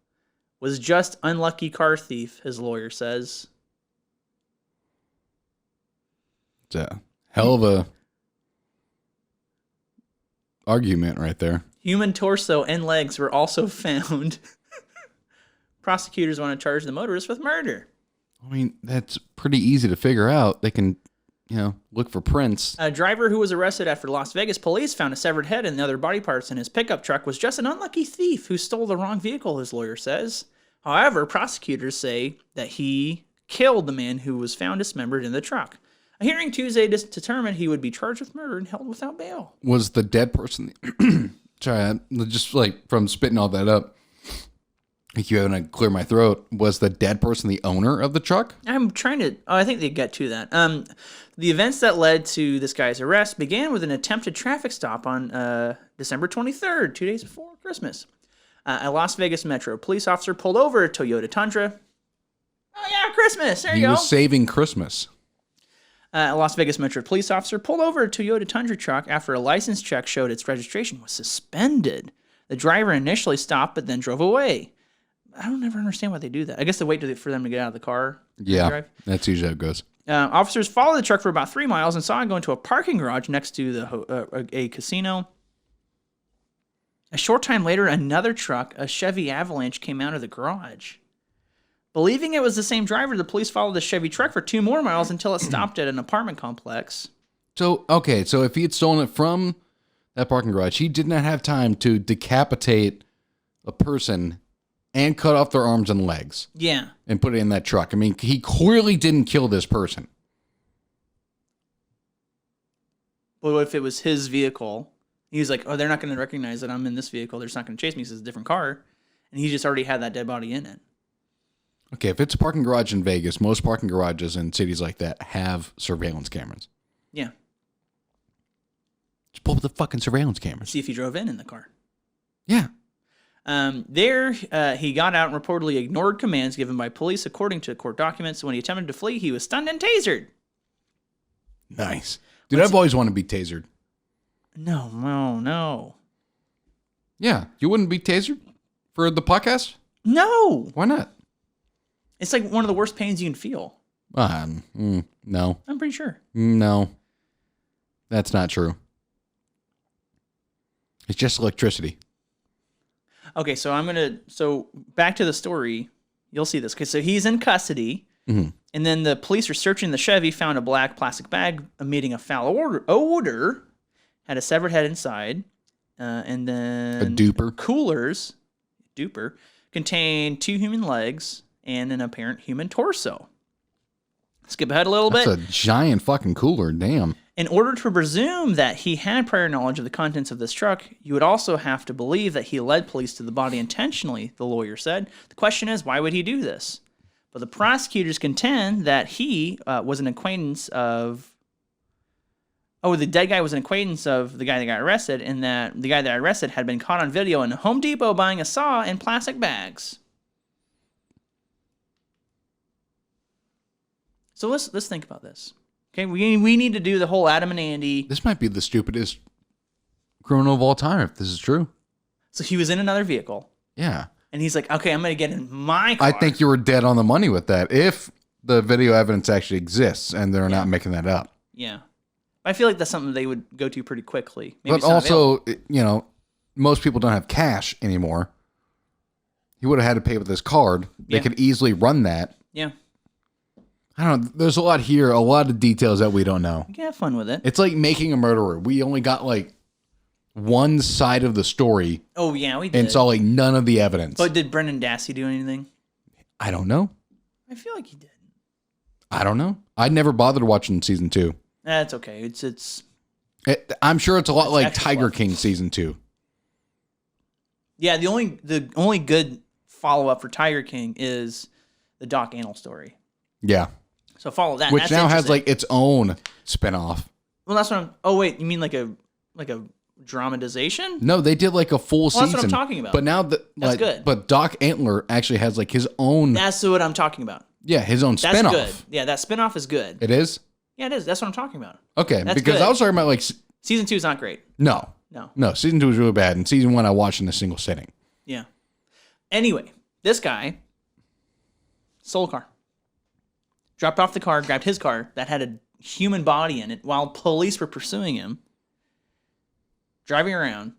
was just unlucky car thief, his lawyer says. It's a hell of a argument right there. Human torso and legs were also found. Prosecutors want to charge the motorist with murder. I mean, that's pretty easy to figure out. They can, look for prints. A driver who was arrested after Las Vegas police found a severed head and other body parts in his pickup truck was just an unlucky thief who stole the wrong vehicle, his lawyer says. However, prosecutors say that he killed the man who was found dismembered in the truck. A hearing Tuesday determined he would be charged with murder and held without bail. Was the dead person... Sorry, just like from spitting all that up. Like you having to clear my throat. Was the dead person the owner of the truck? I'm trying to... Oh, I think they get to that. The events that led to this guy's arrest began with an attempted traffic stop on December 23rd, 2 days before Christmas. A Las Vegas Metro police officer pulled over a Toyota Tundra. Oh, yeah, Christmas. There you go. He was saving Christmas. A Las Vegas Metro police officer pulled over a Toyota Tundra truck after a license check showed its registration was suspended. The driver initially stopped, but then drove away. I don't ever understand why they do that. I guess they wait for them to get out of the car. Yeah, that's usually how it goes. Officers followed the truck for about 3 miles and saw it go into a parking garage next to a casino. A short time later, another truck, a Chevy Avalanche, came out of the garage. Believing it was the same driver, the police followed the Chevy truck for 2 more miles until it stopped at an apartment complex. So if he had stolen it from that parking garage, he did not have time to decapitate a person and cut off their arms and legs. Yeah. And put it in that truck. I mean, he clearly didn't kill this person. But what if it was his vehicle? He was like, oh, they're not going to recognize that I'm in this vehicle. They're just not going to chase me because it's a different car. And he just already had that dead body in it. Okay, if it's a parking garage in Vegas, most parking garages in cities like that have surveillance cameras. Yeah. Just pull up the fucking surveillance cameras. See if he drove in the car. Yeah. He got out and reportedly ignored commands given by police, according to court documents. When he attempted to flee, he was stunned and tasered. Nice. Dude, I've always wanted to be tasered. No. Yeah. You wouldn't be tasered for the podcast? No. Why not? It's like one of the worst pains you can feel. No. I'm pretty sure. No. That's not true. It's just electricity. Okay, so back to the story. You'll see this. Okay, so he's in custody, and then the police are searching the Chevy, found a black plastic bag emitting a foul odor, had a severed head inside, and then A duper. coolers, contained 2 human legs and an apparent human torso. Skip ahead a little That's bit. a giant fucking cooler. Damn. In order to presume that he had prior knowledge of the contents of this truck, you would also have to believe that he led police to the body intentionally, the lawyer said. The question is, why would he do this? But the prosecutors contend that he was an acquaintance of... Oh, the dead guy was an acquaintance of the guy that got arrested, and that the guy that got arrested had been caught on video in Home Depot buying a saw in plastic bags. So let's think about this. Okay, we need to do the whole Adam and Andy. This might be the stupidest criminal of all time if this is true. So he was in another vehicle, Yeah. and he's like, okay, I'm going to get in my car. I think you were dead on the money with that. If the video evidence actually exists and they're not making that up. Yeah. I feel like that's something they would go to pretty quickly. Maybe But also, most people don't have cash anymore. He would have had to pay with his card. They Yeah. could easily run that. Yeah. I don't know. There's a lot here, a lot of details that we don't know. You can have fun with it. It's like making a murderer. We only got like one side of the story Oh, yeah, we did. and saw like none of the evidence. But did Brendan Dassey do anything? I don't know. I feel like he did. I don't know. I never bothered watching season 2. That's okay. It's I'm sure it's a lot like extra Tiger fluff. King season 2. yeah. The only good follow up for Tiger King is the Doc Antle story. Yeah. So follow that. Which That's now has interesting. like its own spinoff. Well, that's what I'm. Oh wait, you mean like a dramatization? No, they did like a full Well, season. that's what I'm talking about. But now That's like, good. But Doc Antler actually has like his own. That's what I'm talking about. Yeah, his own That's spinoff. good. Yeah, that spinoff is good. It is. Yeah, it is. That's what I'm talking about. Okay, That's because good. I was talking about like Season 2 is not great. no, season 2 was really bad, and season 1 I watched in a single sitting. Yeah. Anyway, this guy sold a car. Dropped off the car, grabbed his car that had a human body in it while police were pursuing him. Driving around.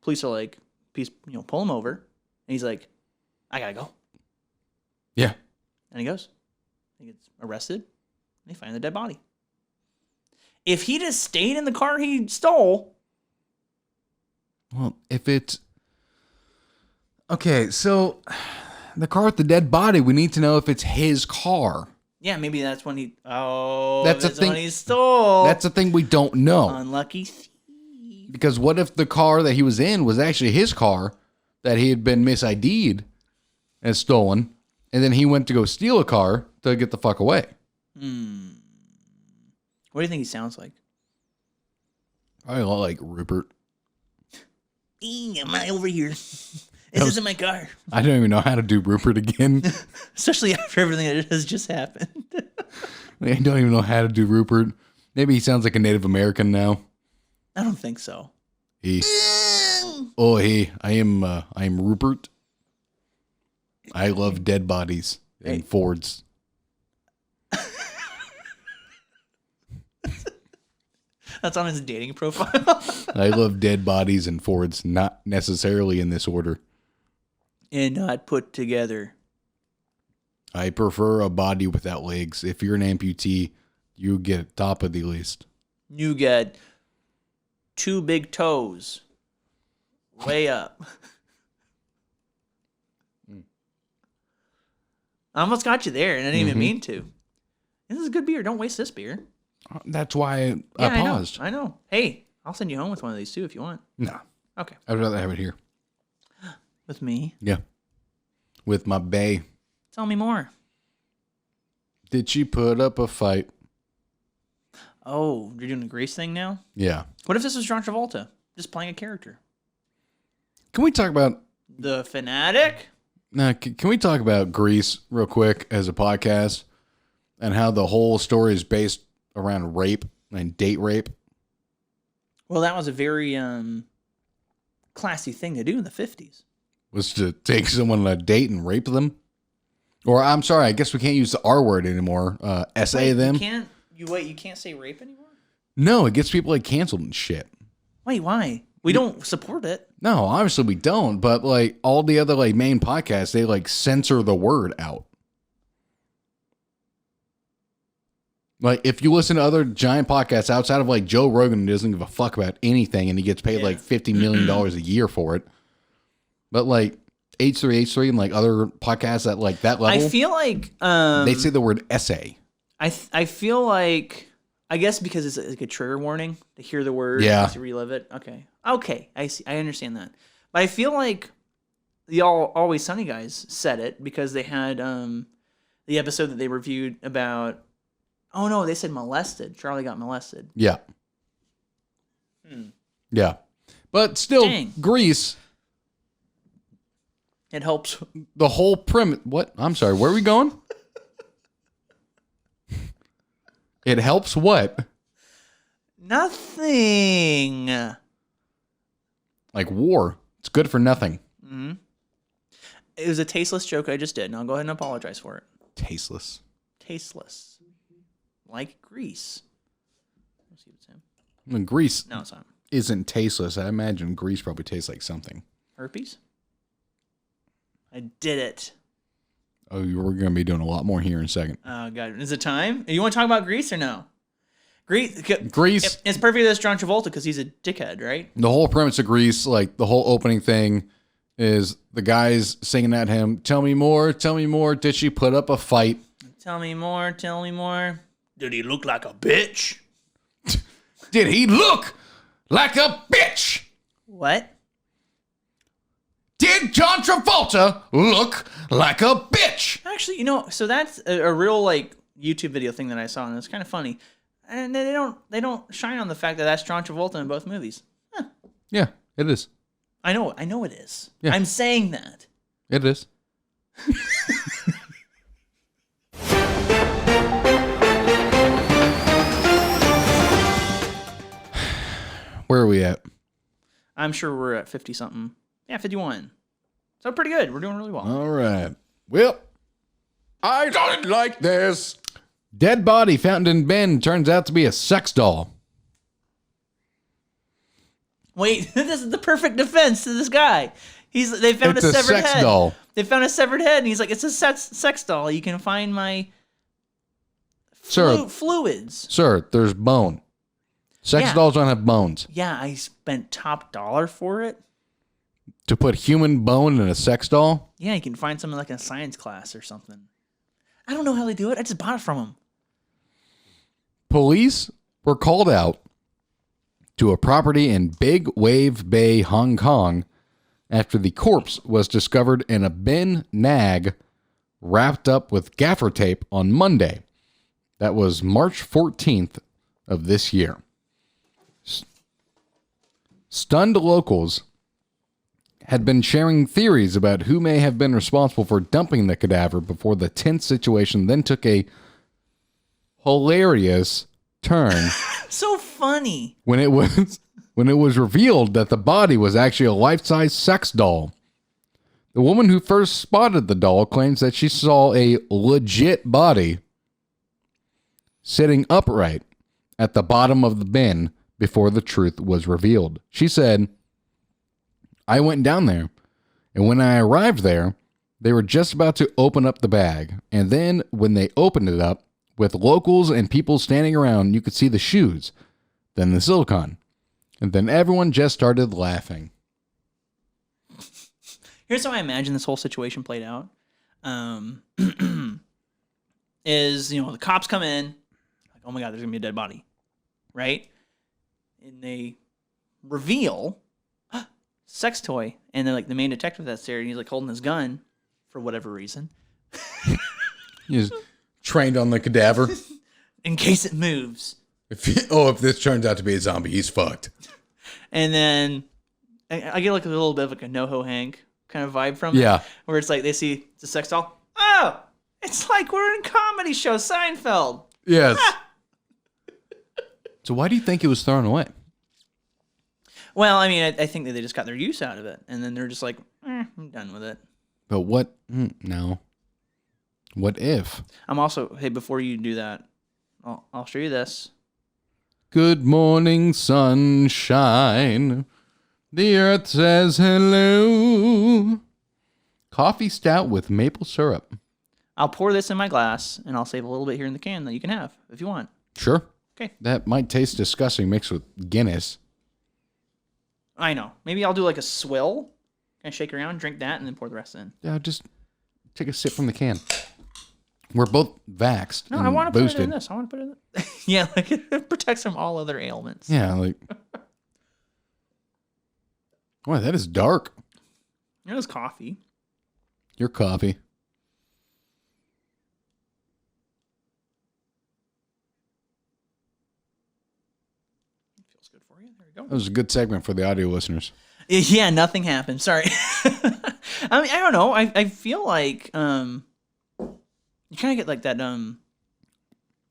Police are like, pull him over. And he's like, I gotta go. Yeah. And he goes. He gets arrested. And they find the dead body. If he just stayed in the car he stole. Well, if it's okay, so the car with the dead body, we need to know if it's his car. Yeah, maybe that's when he. Oh, That's that's the thing- when he stole. That's the thing we don't know. Unlucky thief. Because what if the car that he was in was actually his car that he had been misid'd and stolen, and then he went to go steal a car to get the fuck away? What do you think he sounds like? I like Rupert. Am I over here? This isn't my car. I don't even know how to do Rupert again. Especially after everything that has just happened. I don't even know how to do Rupert. Maybe he sounds like a Native American now. I don't think so. Hey, I am Rupert. I love dead bodies and Fords. That's on his dating profile. I love dead bodies and Fords, not necessarily in this order. And not put together. I prefer a body without legs. If you're an amputee, you get top of the list. You get 2 big toes. Way up. I almost got you there, and I didn't even mean to. This is a good beer. Don't waste this beer. That's why Yeah, I paused. I know. Hey, I'll send you home with one of these too if you want. No, Okay. I'd rather have it here. With me. Yeah. With my bae. Tell me more. Did she put up a fight? Oh, you're doing the Grace thing now? Yeah. What if this was John Travolta? Just playing a character. Can we talk about... The Fanatic? Can we talk about Grease real quick as a podcast and how the whole story is based around rape and date rape? Well, that was a very classy thing to do in the 50s. Was to take someone on a date and rape them? Or, I'm sorry, I guess we can't use the R word anymore. Essay them? You can't say rape anymore? No, it gets people like canceled and shit. Wait, why? We don't support it. No, obviously we don't, but like all the other like main podcasts, they like censor the word out. Like if you listen to other giant podcasts outside of like Joe Rogan, who doesn't give a fuck about anything and he gets paid like $50 million a year for it. But like H3H3 and like other podcasts at like that level, I feel like they say the word essay. I feel like, I guess because it's like a trigger warning to hear the word, to relive it. Okay, I see. I understand that. But I feel like the Always Sunny guys said it because they had the episode that they reviewed about. Oh no, they said molested. Charlie got molested. Yeah. Yeah, but still, Grease. It helps. The whole premise. What? I'm sorry. Where are we going? It helps what? Nothing. Like war. It's good for nothing. Mm-hmm. It was a tasteless joke I just did, and I'll go ahead and apologize for it. Tasteless. Tasteless. Like grease. Let's see what's him. When grease no, it's not. Isn't tasteless, I imagine grease probably tastes like something. Herpes? I did it. Oh, we're going to be doing a lot more here in a second. Oh, God. Is it time? You want to talk about Grease or no? Grease. It's perfect as John Travolta because he's a dickhead, right? The whole premise of Grease, like the whole opening thing, is the guys singing at him, tell me more, did she put up a fight? Tell me more, tell me more. Did he look like a bitch? Did he look like a bitch? What? Did John Travolta look like a bitch? Actually, so that's a real like YouTube video thing that I saw, and it's kind of funny. And they don't shine on the fact that that's John Travolta in both movies. Huh. Yeah, it is. I know it is. Yeah. I'm saying that. It is. Where are we at? I'm sure we're at 50 something. Yeah, 51. So pretty good. We're doing really well. All right. Well, I don't like this. Dead body found in bin turns out to be a sex doll. Wait, this is the perfect defense to this guy. They found it's a severed sex head. Doll. They found a severed head, and he's like, "It's a sex doll. You can find my fluids." Sir, there's bone. Sex dolls don't have bones. Yeah, I spent top dollar for it. To put human bone in a sex doll? Yeah, you can find something like in a science class or something. I don't know how they do it. I just bought it from them. Police were called out to a property in Big Wave Bay, Hong Kong, after the corpse was discovered in a bin nag wrapped up with gaffer tape on Monday. That was March 14th of this year. Stunned locals had been sharing theories about who may have been responsible for dumping the cadaver before the tense situation then took a hilarious turn. So funny. When it was revealed that the body was actually a life-size sex doll. The woman who first spotted the doll claims that she saw a legit body sitting upright at the bottom of the bin before the truth was revealed. She said, I went down there, and when I arrived there, they were just about to open up the bag. And then when they opened it up, with locals and people standing around, you could see the shoes, then the silicone. And then everyone just started laughing. Here's how I imagine this whole situation played out. Is, the cops come in, like, oh my God, there's going to be a dead body, right? And they reveal sex toy, and then like the main detective that's there, and he's like holding his gun for whatever reason. He's trained on the cadaver. In case it moves. If this turns out to be a zombie, he's fucked. And then I get like a little bit of like a NoHo Hank kind of vibe from it. Where it's like they see it's a sex doll. Oh, it's like we're in a comedy show, Seinfeld. Yes. So why do you think it was thrown away? Well, I mean, I think that they just got their use out of it, and then they're just like, I'm done with it. But what? No. What if? I'm also, hey, before you do that, I'll show you this. Good morning, sunshine. The earth says hello. Coffee stout with maple syrup. I'll pour this in my glass, and I'll save a little bit here in the can that you can have if you want. Sure. Okay. That might taste disgusting mixed with Guinness. I know. Maybe I'll do like a swill. Kind of shake it around, drink that, and then pour the rest in. Yeah, just take a sip from the can. We're both vaxxed. No, and I want to boosted. put it in this. I want to put it in yeah, like it protects from all other ailments. Yeah, like. Boy, that is dark. It was coffee. Your coffee. Feels good for you. There you go. That was a good segment for the audio listeners. Yeah, nothing happened. Sorry. I mean, I don't know. I feel like you kind of get like that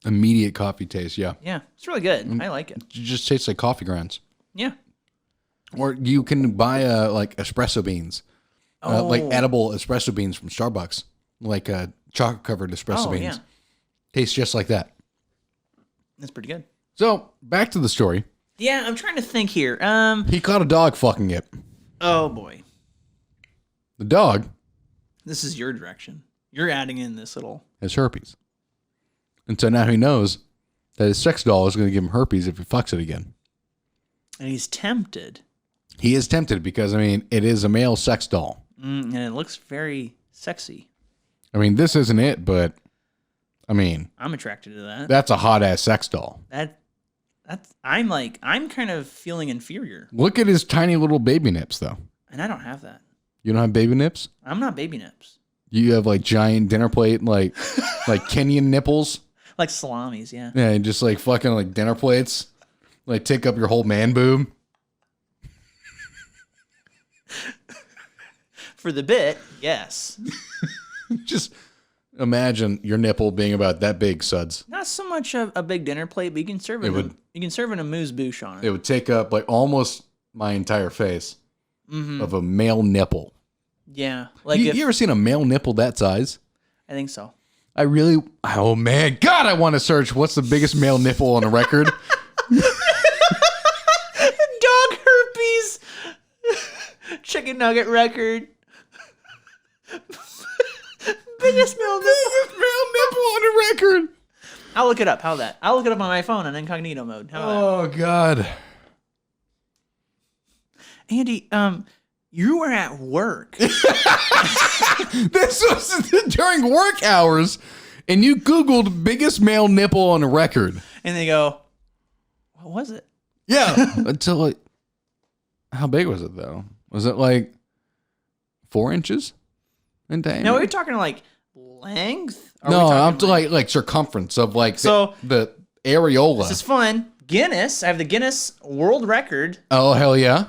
Immediate coffee taste, yeah. yeah, it's really good. I like it. It just tastes like coffee grounds. Yeah. Or you can buy like espresso beans. Like edible espresso beans from Starbucks. Like chocolate covered espresso beans. Yeah. Tastes just like that. That's pretty good. So back to the story. Yeah, I'm trying to think here. He caught a dog fucking it. Oh boy. The dog This is your direction. You're adding in this little has herpes. And so now he knows that his sex doll is going to give him herpes if he fucks it again. and he's tempted. He is tempted because, I mean, it is a male sex doll. And it looks very sexy. I mean, this isn't it, but, I mean, I'm attracted to that. that's a hot-ass sex doll. I'm kind of feeling inferior. Look at his tiny little baby nips, though. And I don't have that. You don't have baby nips? I'm not baby nips. You have, like, giant dinner plate, like Kenyan nipples? Like salamis, yeah. Yeah, and just, like, fucking, like, dinner plates. Like, take up your whole man boob. For the bit, yes. Just imagine your nipple being about that big, suds. Not so much a big dinner plate, but you can serve it. You can serve in a moose bouche on it. It would take up, like, almost my entire face of a male nipple. Yeah, like You ever seen a male nipple that size? I think so. Oh man, God, I want to search what's the biggest male nipple on the record. Dog herpes. Chicken nugget record. Biggest male nipple. Male nipple on the record. I'll look it up. How that? I'll look it up on my phone in incognito mode. How Oh God. that? Andy, you were at work. This was during work hours, and you Googled biggest male nipple on the record. And they go, what was it? Yeah. Until like, how big was it though? Was it like 4 inches in diameter? No, we're talking like length. No, I'm to like circumference of like the areola. This is fun. Guinness. I have the Guinness World Record. Oh hell yeah!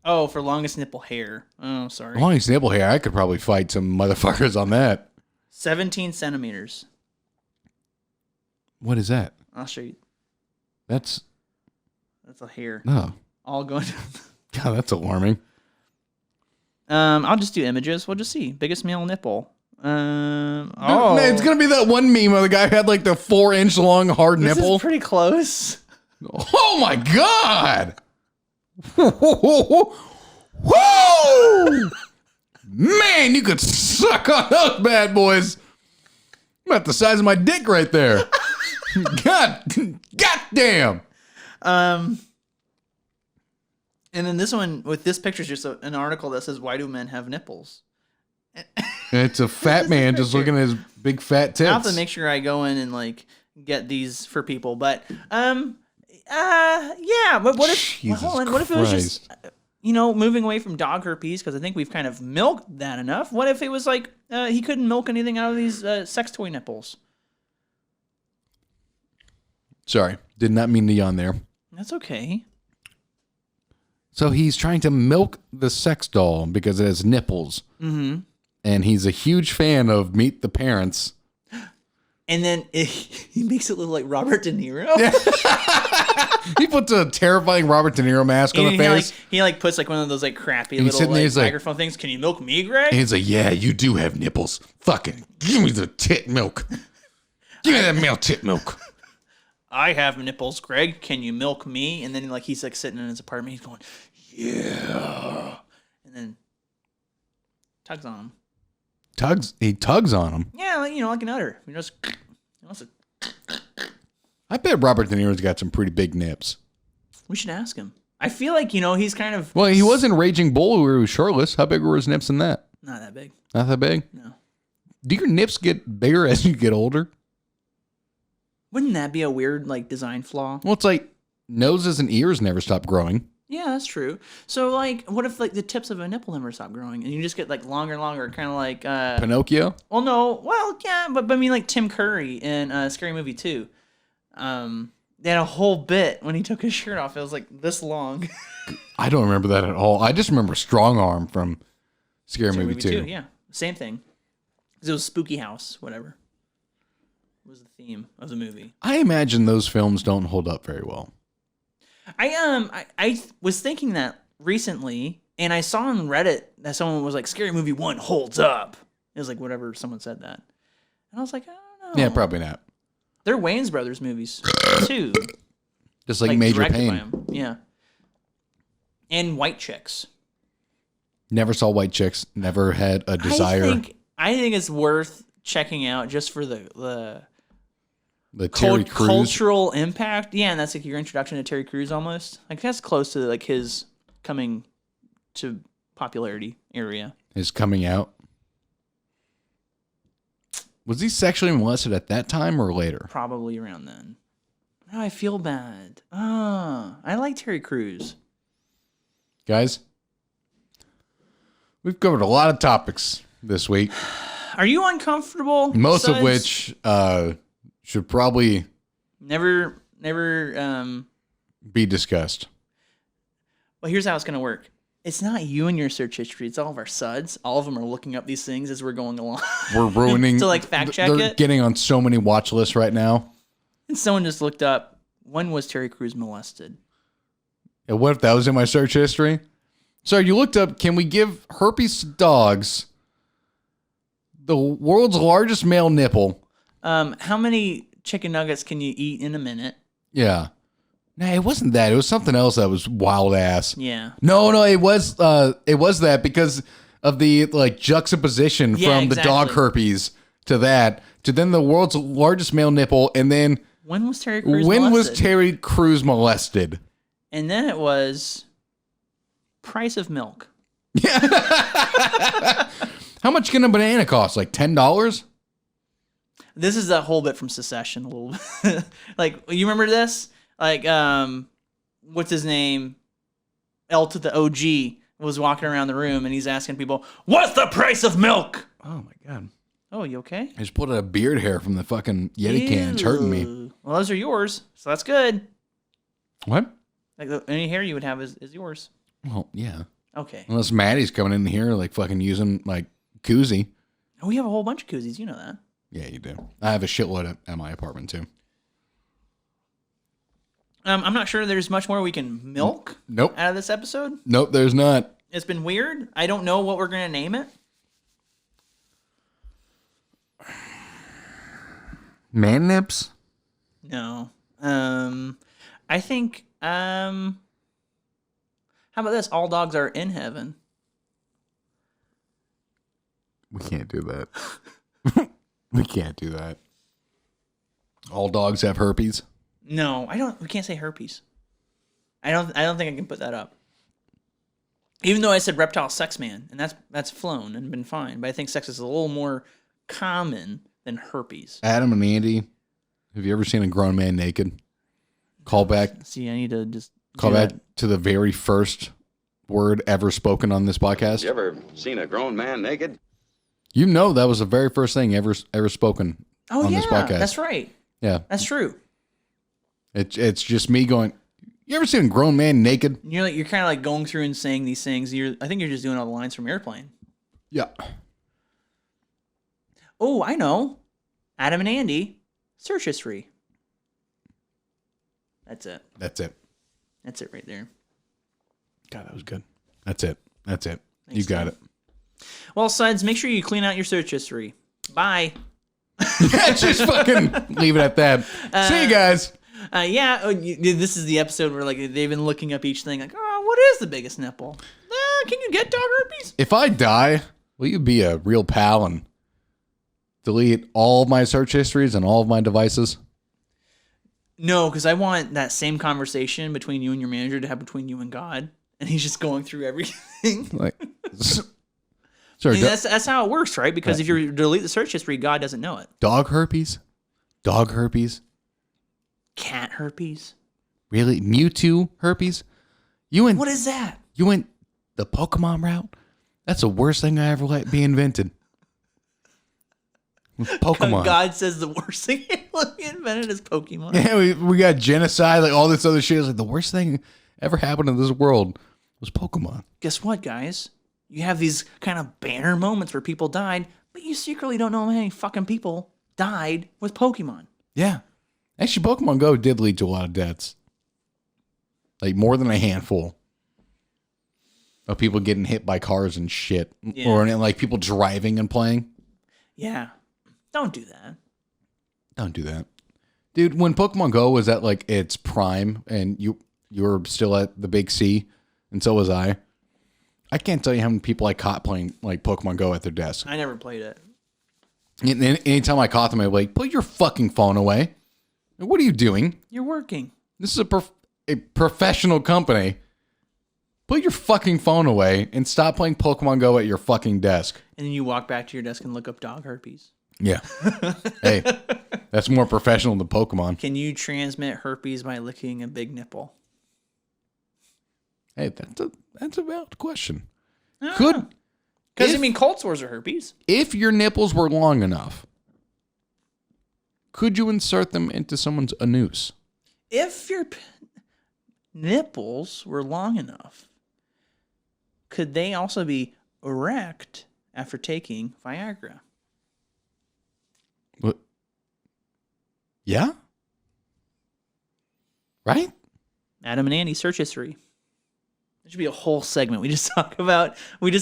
Oh, for longest nipple hair. Oh, sorry. Longest nipple hair. I could probably fight some motherfuckers on that. 17 centimeters. What is that? I'll show you. That's That's a hair. no. All going down. God, that's alarming. I'll just do images. We'll just see. Biggest male nipple. Man, it's gonna be that one meme of the guy who had like the 4-inch long hard This nipple. is pretty close. Oh my God! Whoa! Man, you could suck on those bad boys. About the size of my dick right there. God damn. And then this one with this picture is just an article that says, "Why do men have nipples?" It's a fat man just looking at his big fat tits. I'll have to make sure I go in and like get these for people. But yeah. But what if? Jesus Hold on. What if it was just Christ. moving away from dog herpes, because I think we've kind of milked that enough. What if it was like he couldn't milk anything out of these sex toy nipples? Sorry, did not mean to yawn there. That's okay. So he's trying to milk the sex doll because it has nipples. Mm-hmm. And he's a huge fan of Meet the Parents. And then he makes it look like Robert De Niro. He puts a terrifying Robert De Niro mask on the face. He puts like one of those like crappy and little like, like, microphone things. Can you milk me, Greg? And he's like, yeah, you do have nipples. Fucking give me the tit milk. Give me that male tit milk. I have nipples, Greg. Can you milk me? And then like he's like sitting in his apartment. He's going, yeah. And then tugs on him. He tugs on him. Yeah, like, like an udder. He just. I bet Robert De Niro's got some pretty big nips. We should ask him. I feel like he's kind of. Well, he was in Raging Bull where he was shirtless. How big were his nips in that? Not that big. Not that big? No. Do your nips get bigger as you get older? Wouldn't that be a weird like design flaw? Well, it's like noses and ears never stop growing. Yeah, that's true. So, like, what if like the tips of a nipple never stop growing, and you just get like longer and longer, kind of like Pinocchio? Well, no, well, yeah, but I mean, like Tim Curry in Scary Movie 2. They had a whole bit when he took his shirt off. It was like this long. I don't remember that at all. I just remember Strong Arm from Scary Movie 2. Yeah, same thing. 'Cause it was Spooky House, whatever. Was the theme of the movie. I imagine those films don't hold up very well. I was thinking that recently, and I saw on Reddit that someone was like, Scary Movie 1 holds up. It was like whatever, someone said that. And I was like, I don't know. Yeah, probably not. They're Wayans Brothers movies, too. Just like Major directed Pain. by 'em. Yeah. And White Chicks. Never saw White Chicks. Never had a desire. I think it's worth checking out just for the Terry Crews cultural impact. Yeah, and that's like your introduction to Terry Crews almost. Like that's close to like his coming to popularity area. His coming out. Was he sexually molested at that time or later? Probably around then. Now I feel bad. I like Terry Crews. Guys, we've covered a lot of topics this week. Are you uncomfortable? Most of which should probably never be discussed. Well, here's how it's gonna work. It's not you and your search history. It's all of our suds. All of them are looking up these things as we're going along. We're ruining to like fact check they're it. Getting on so many watch lists right now. And someone just looked up, when was Terry Crews molested? And what if that was in my search history? So you looked up, can we give herpes dogs the world's largest male nipple? How many chicken nuggets can you eat in a minute? Yeah. Nah, it wasn't that. It was something else that was wild ass. Yeah. No, it was that because of the like juxtaposition from the dog herpes to that to then the world's largest male nipple, and then when was Terry Crews molested? was Terry Crews molested? And then it was price of milk. Yeah. How much can a banana cost? Like $10? This is that whole bit from Secession a little bit. Like, you remember this? Like, what's his name? L to the OG was walking around the room and he's asking people, what's the price of milk? Oh my God. Oh, you okay? I just pulled out a beard hair from the fucking Yeti can. It's hurting me. Well, those are yours, so that's good. What? Like any hair you would have is yours. Well, yeah. Okay. Unless Maddie's coming in here like fucking using like koozie. We have a whole bunch of koozies. You know that. Yeah, you do. I have a shitload at my apartment too. I'm not sure there's much more we can milk Nope. out of this episode. Nope, there's not. It's been weird. I don't know what we're going to name it. Man nips? No. I think, how about this? All dogs are in heaven. We can't do that. We can't do that. All dogs have herpes? No, we can't say herpes. I don't think I can put that up. Even though I said reptile sex man, and that's flown and been fine, but I think sex is a little more common than herpes. Adam and Andy, have you ever seen a grown man naked? Call back. See, I need to just call back to the very first word ever spoken on this podcast. You ever seen a grown man naked? You know that was the very first thing ever spoken on this podcast. That's right. Yeah. That's true. It's just me going, you ever seen a grown man naked? You're kind of like going through and saying these things. I think you're just doing all the lines from Airplane. Yeah. Oh, I know. Adam and Andy. Search history. That's it. That's it. That's it right there. God, that was good. That's it. That's it. Thanks, You got Tim. it. Well, Suds, make sure you clean out your search history. Bye. Just fucking leave it at that. See you guys. This is the episode where like they've been looking up each thing. Like, oh, what is the biggest nipple? Can you get dog herpes? If I die, will you be a real pal and delete all of my search histories and all of my devices? No, because I want that same conversation between you and your manager to have between you and God, and he's just going through everything. Like, I mean, that's how it works, right? Because if you delete the search history, God doesn't know it. dog herpes, Cat herpes. really, Mewtwo herpes. What is that? You went the Pokemon route. That's the worst thing I ever let be invented. With Pokemon. God says the worst thing he invented is Pokemon. Yeah, we got genocide, like all this other shit. It's like the worst thing ever happened in this world was Pokemon. Guess what, guys? You have these kind of banner moments where people died, but you secretly don't know how many fucking people died with Pokemon. Yeah. Actually, Pokemon Go did lead to a lot of deaths. Like more than a handful of people getting hit by cars and shit. Yeah. Or like people driving and playing. Yeah. Don't do that. Don't do that. Dude, when Pokemon Go was at like its prime and you were still at the big C, and so was I can't tell you how many people I caught playing like Pokemon Go at their desk. I never played it. And anytime I caught them, I'd be like, put your fucking phone away. What are you doing? You're working. This is a professional company. Put your fucking phone away and stop playing Pokemon Go at your fucking desk. And then you walk back to your desk and look up dog herpes. Yeah. Hey, that's more professional than Pokemon. Can you transmit herpes by licking a big nipple? Hey, that's a valid question. Because, I mean, cold sores are herpes. If your nipples were long enough, could you insert them into someone's anus? If your nipples were long enough, could they also be erect after taking Viagra? What? Yeah? Right? Adam and AnA search history. There should be a whole segment. We just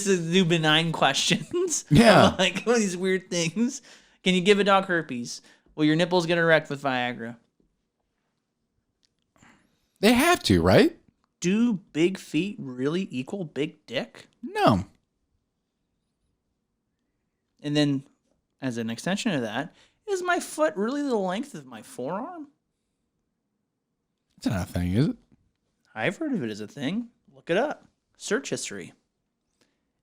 do benign questions. Yeah. Like all these weird things. Can you give a dog herpes? Will your nipples get erect with Viagra? They have to, right? Do big feet really equal big dick? No. And then, as an extension of that, is my foot really the length of my forearm? That's not a thing, is it? I've heard of it as a thing. Look it up. Search history.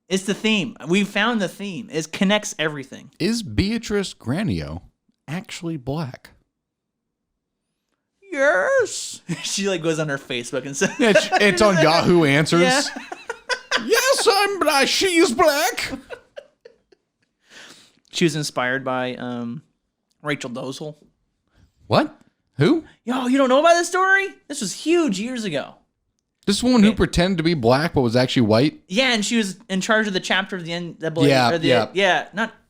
It's the theme. We found the theme. It connects everything. Is Beatrice Granio actually black? Yes. She like goes on her Facebook and says, It's on Yahoo Answers. Yeah. Yes, I'm black. She's black. She was inspired by Rachel Dolezal. What? Who? Yo, you don't know about this story? This was huge years ago. This woman who pretended to be black but was actually white? Yeah, and she was in charge of the chapter of the NAACP.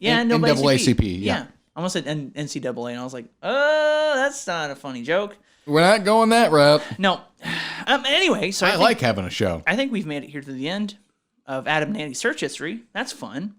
NAACP, yeah. I almost said NCAA, and I was like, oh, that's not a funny joke. We're not going that route. No. Anyway, so I like having a show. I think we've made it here to the end of Adam and AnA's search history. That's fun.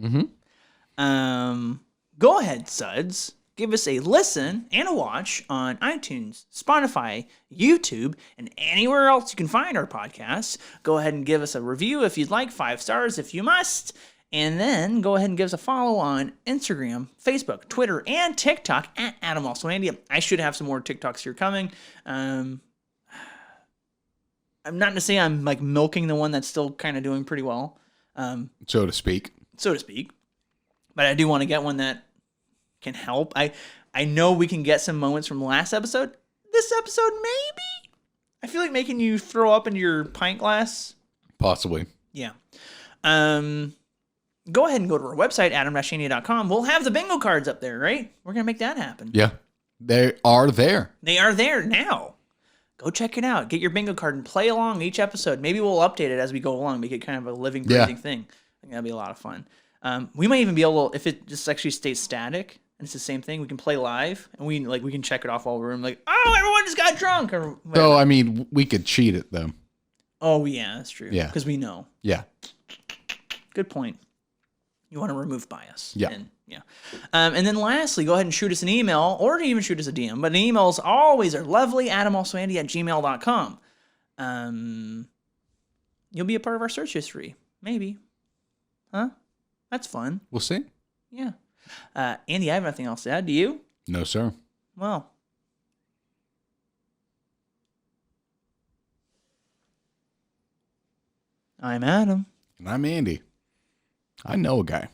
Mm-hmm. Go ahead, Suds. Give us a listen and a watch on iTunes, Spotify, YouTube, and anywhere else you can find our podcasts. Go ahead and give us a review if you'd like, 5 stars if you must. And then go ahead and give us a follow on Instagram, Facebook, Twitter, and TikTok at adamalsoandy. I should have some more TikToks here coming. I'm not going to say I'm like milking the one that's still kind of doing pretty well. So to speak. But I do want to get one that can help. I know we can get some moments from the last episode. This episode, maybe? I feel like making you throw up into your pint glass. Possibly. Yeah. Go ahead and go to our website, adamalsoandy.com. We'll have the bingo cards up there, right? We're going to make that happen. Yeah. They are there. They are there now. Go check it out. Get your bingo card and play along each episode. Maybe we'll update it as we go along, make it kind of a living, breathing thing. I think that'd be a lot of fun. We might even be able to, if it just actually stays static, And it's the same thing. We can play live, and we can check it off while we're in, like, oh, everyone just got drunk. Or whatever. So, I mean, we could cheat it, though. Oh, yeah, that's true. Yeah. Because we know. Yeah. Good point. You want to remove bias. Yeah. And then lastly, go ahead and shoot us an email, or even shoot us a DM. But emails always are lovely, adamalsoandy@gmail.com. You'll be a part of our search history. Maybe. Huh? That's fun. We'll see. Yeah. Andy, I have nothing else to add. Do you? No, sir. Well. I'm Adam. And I'm Andy. I know a guy.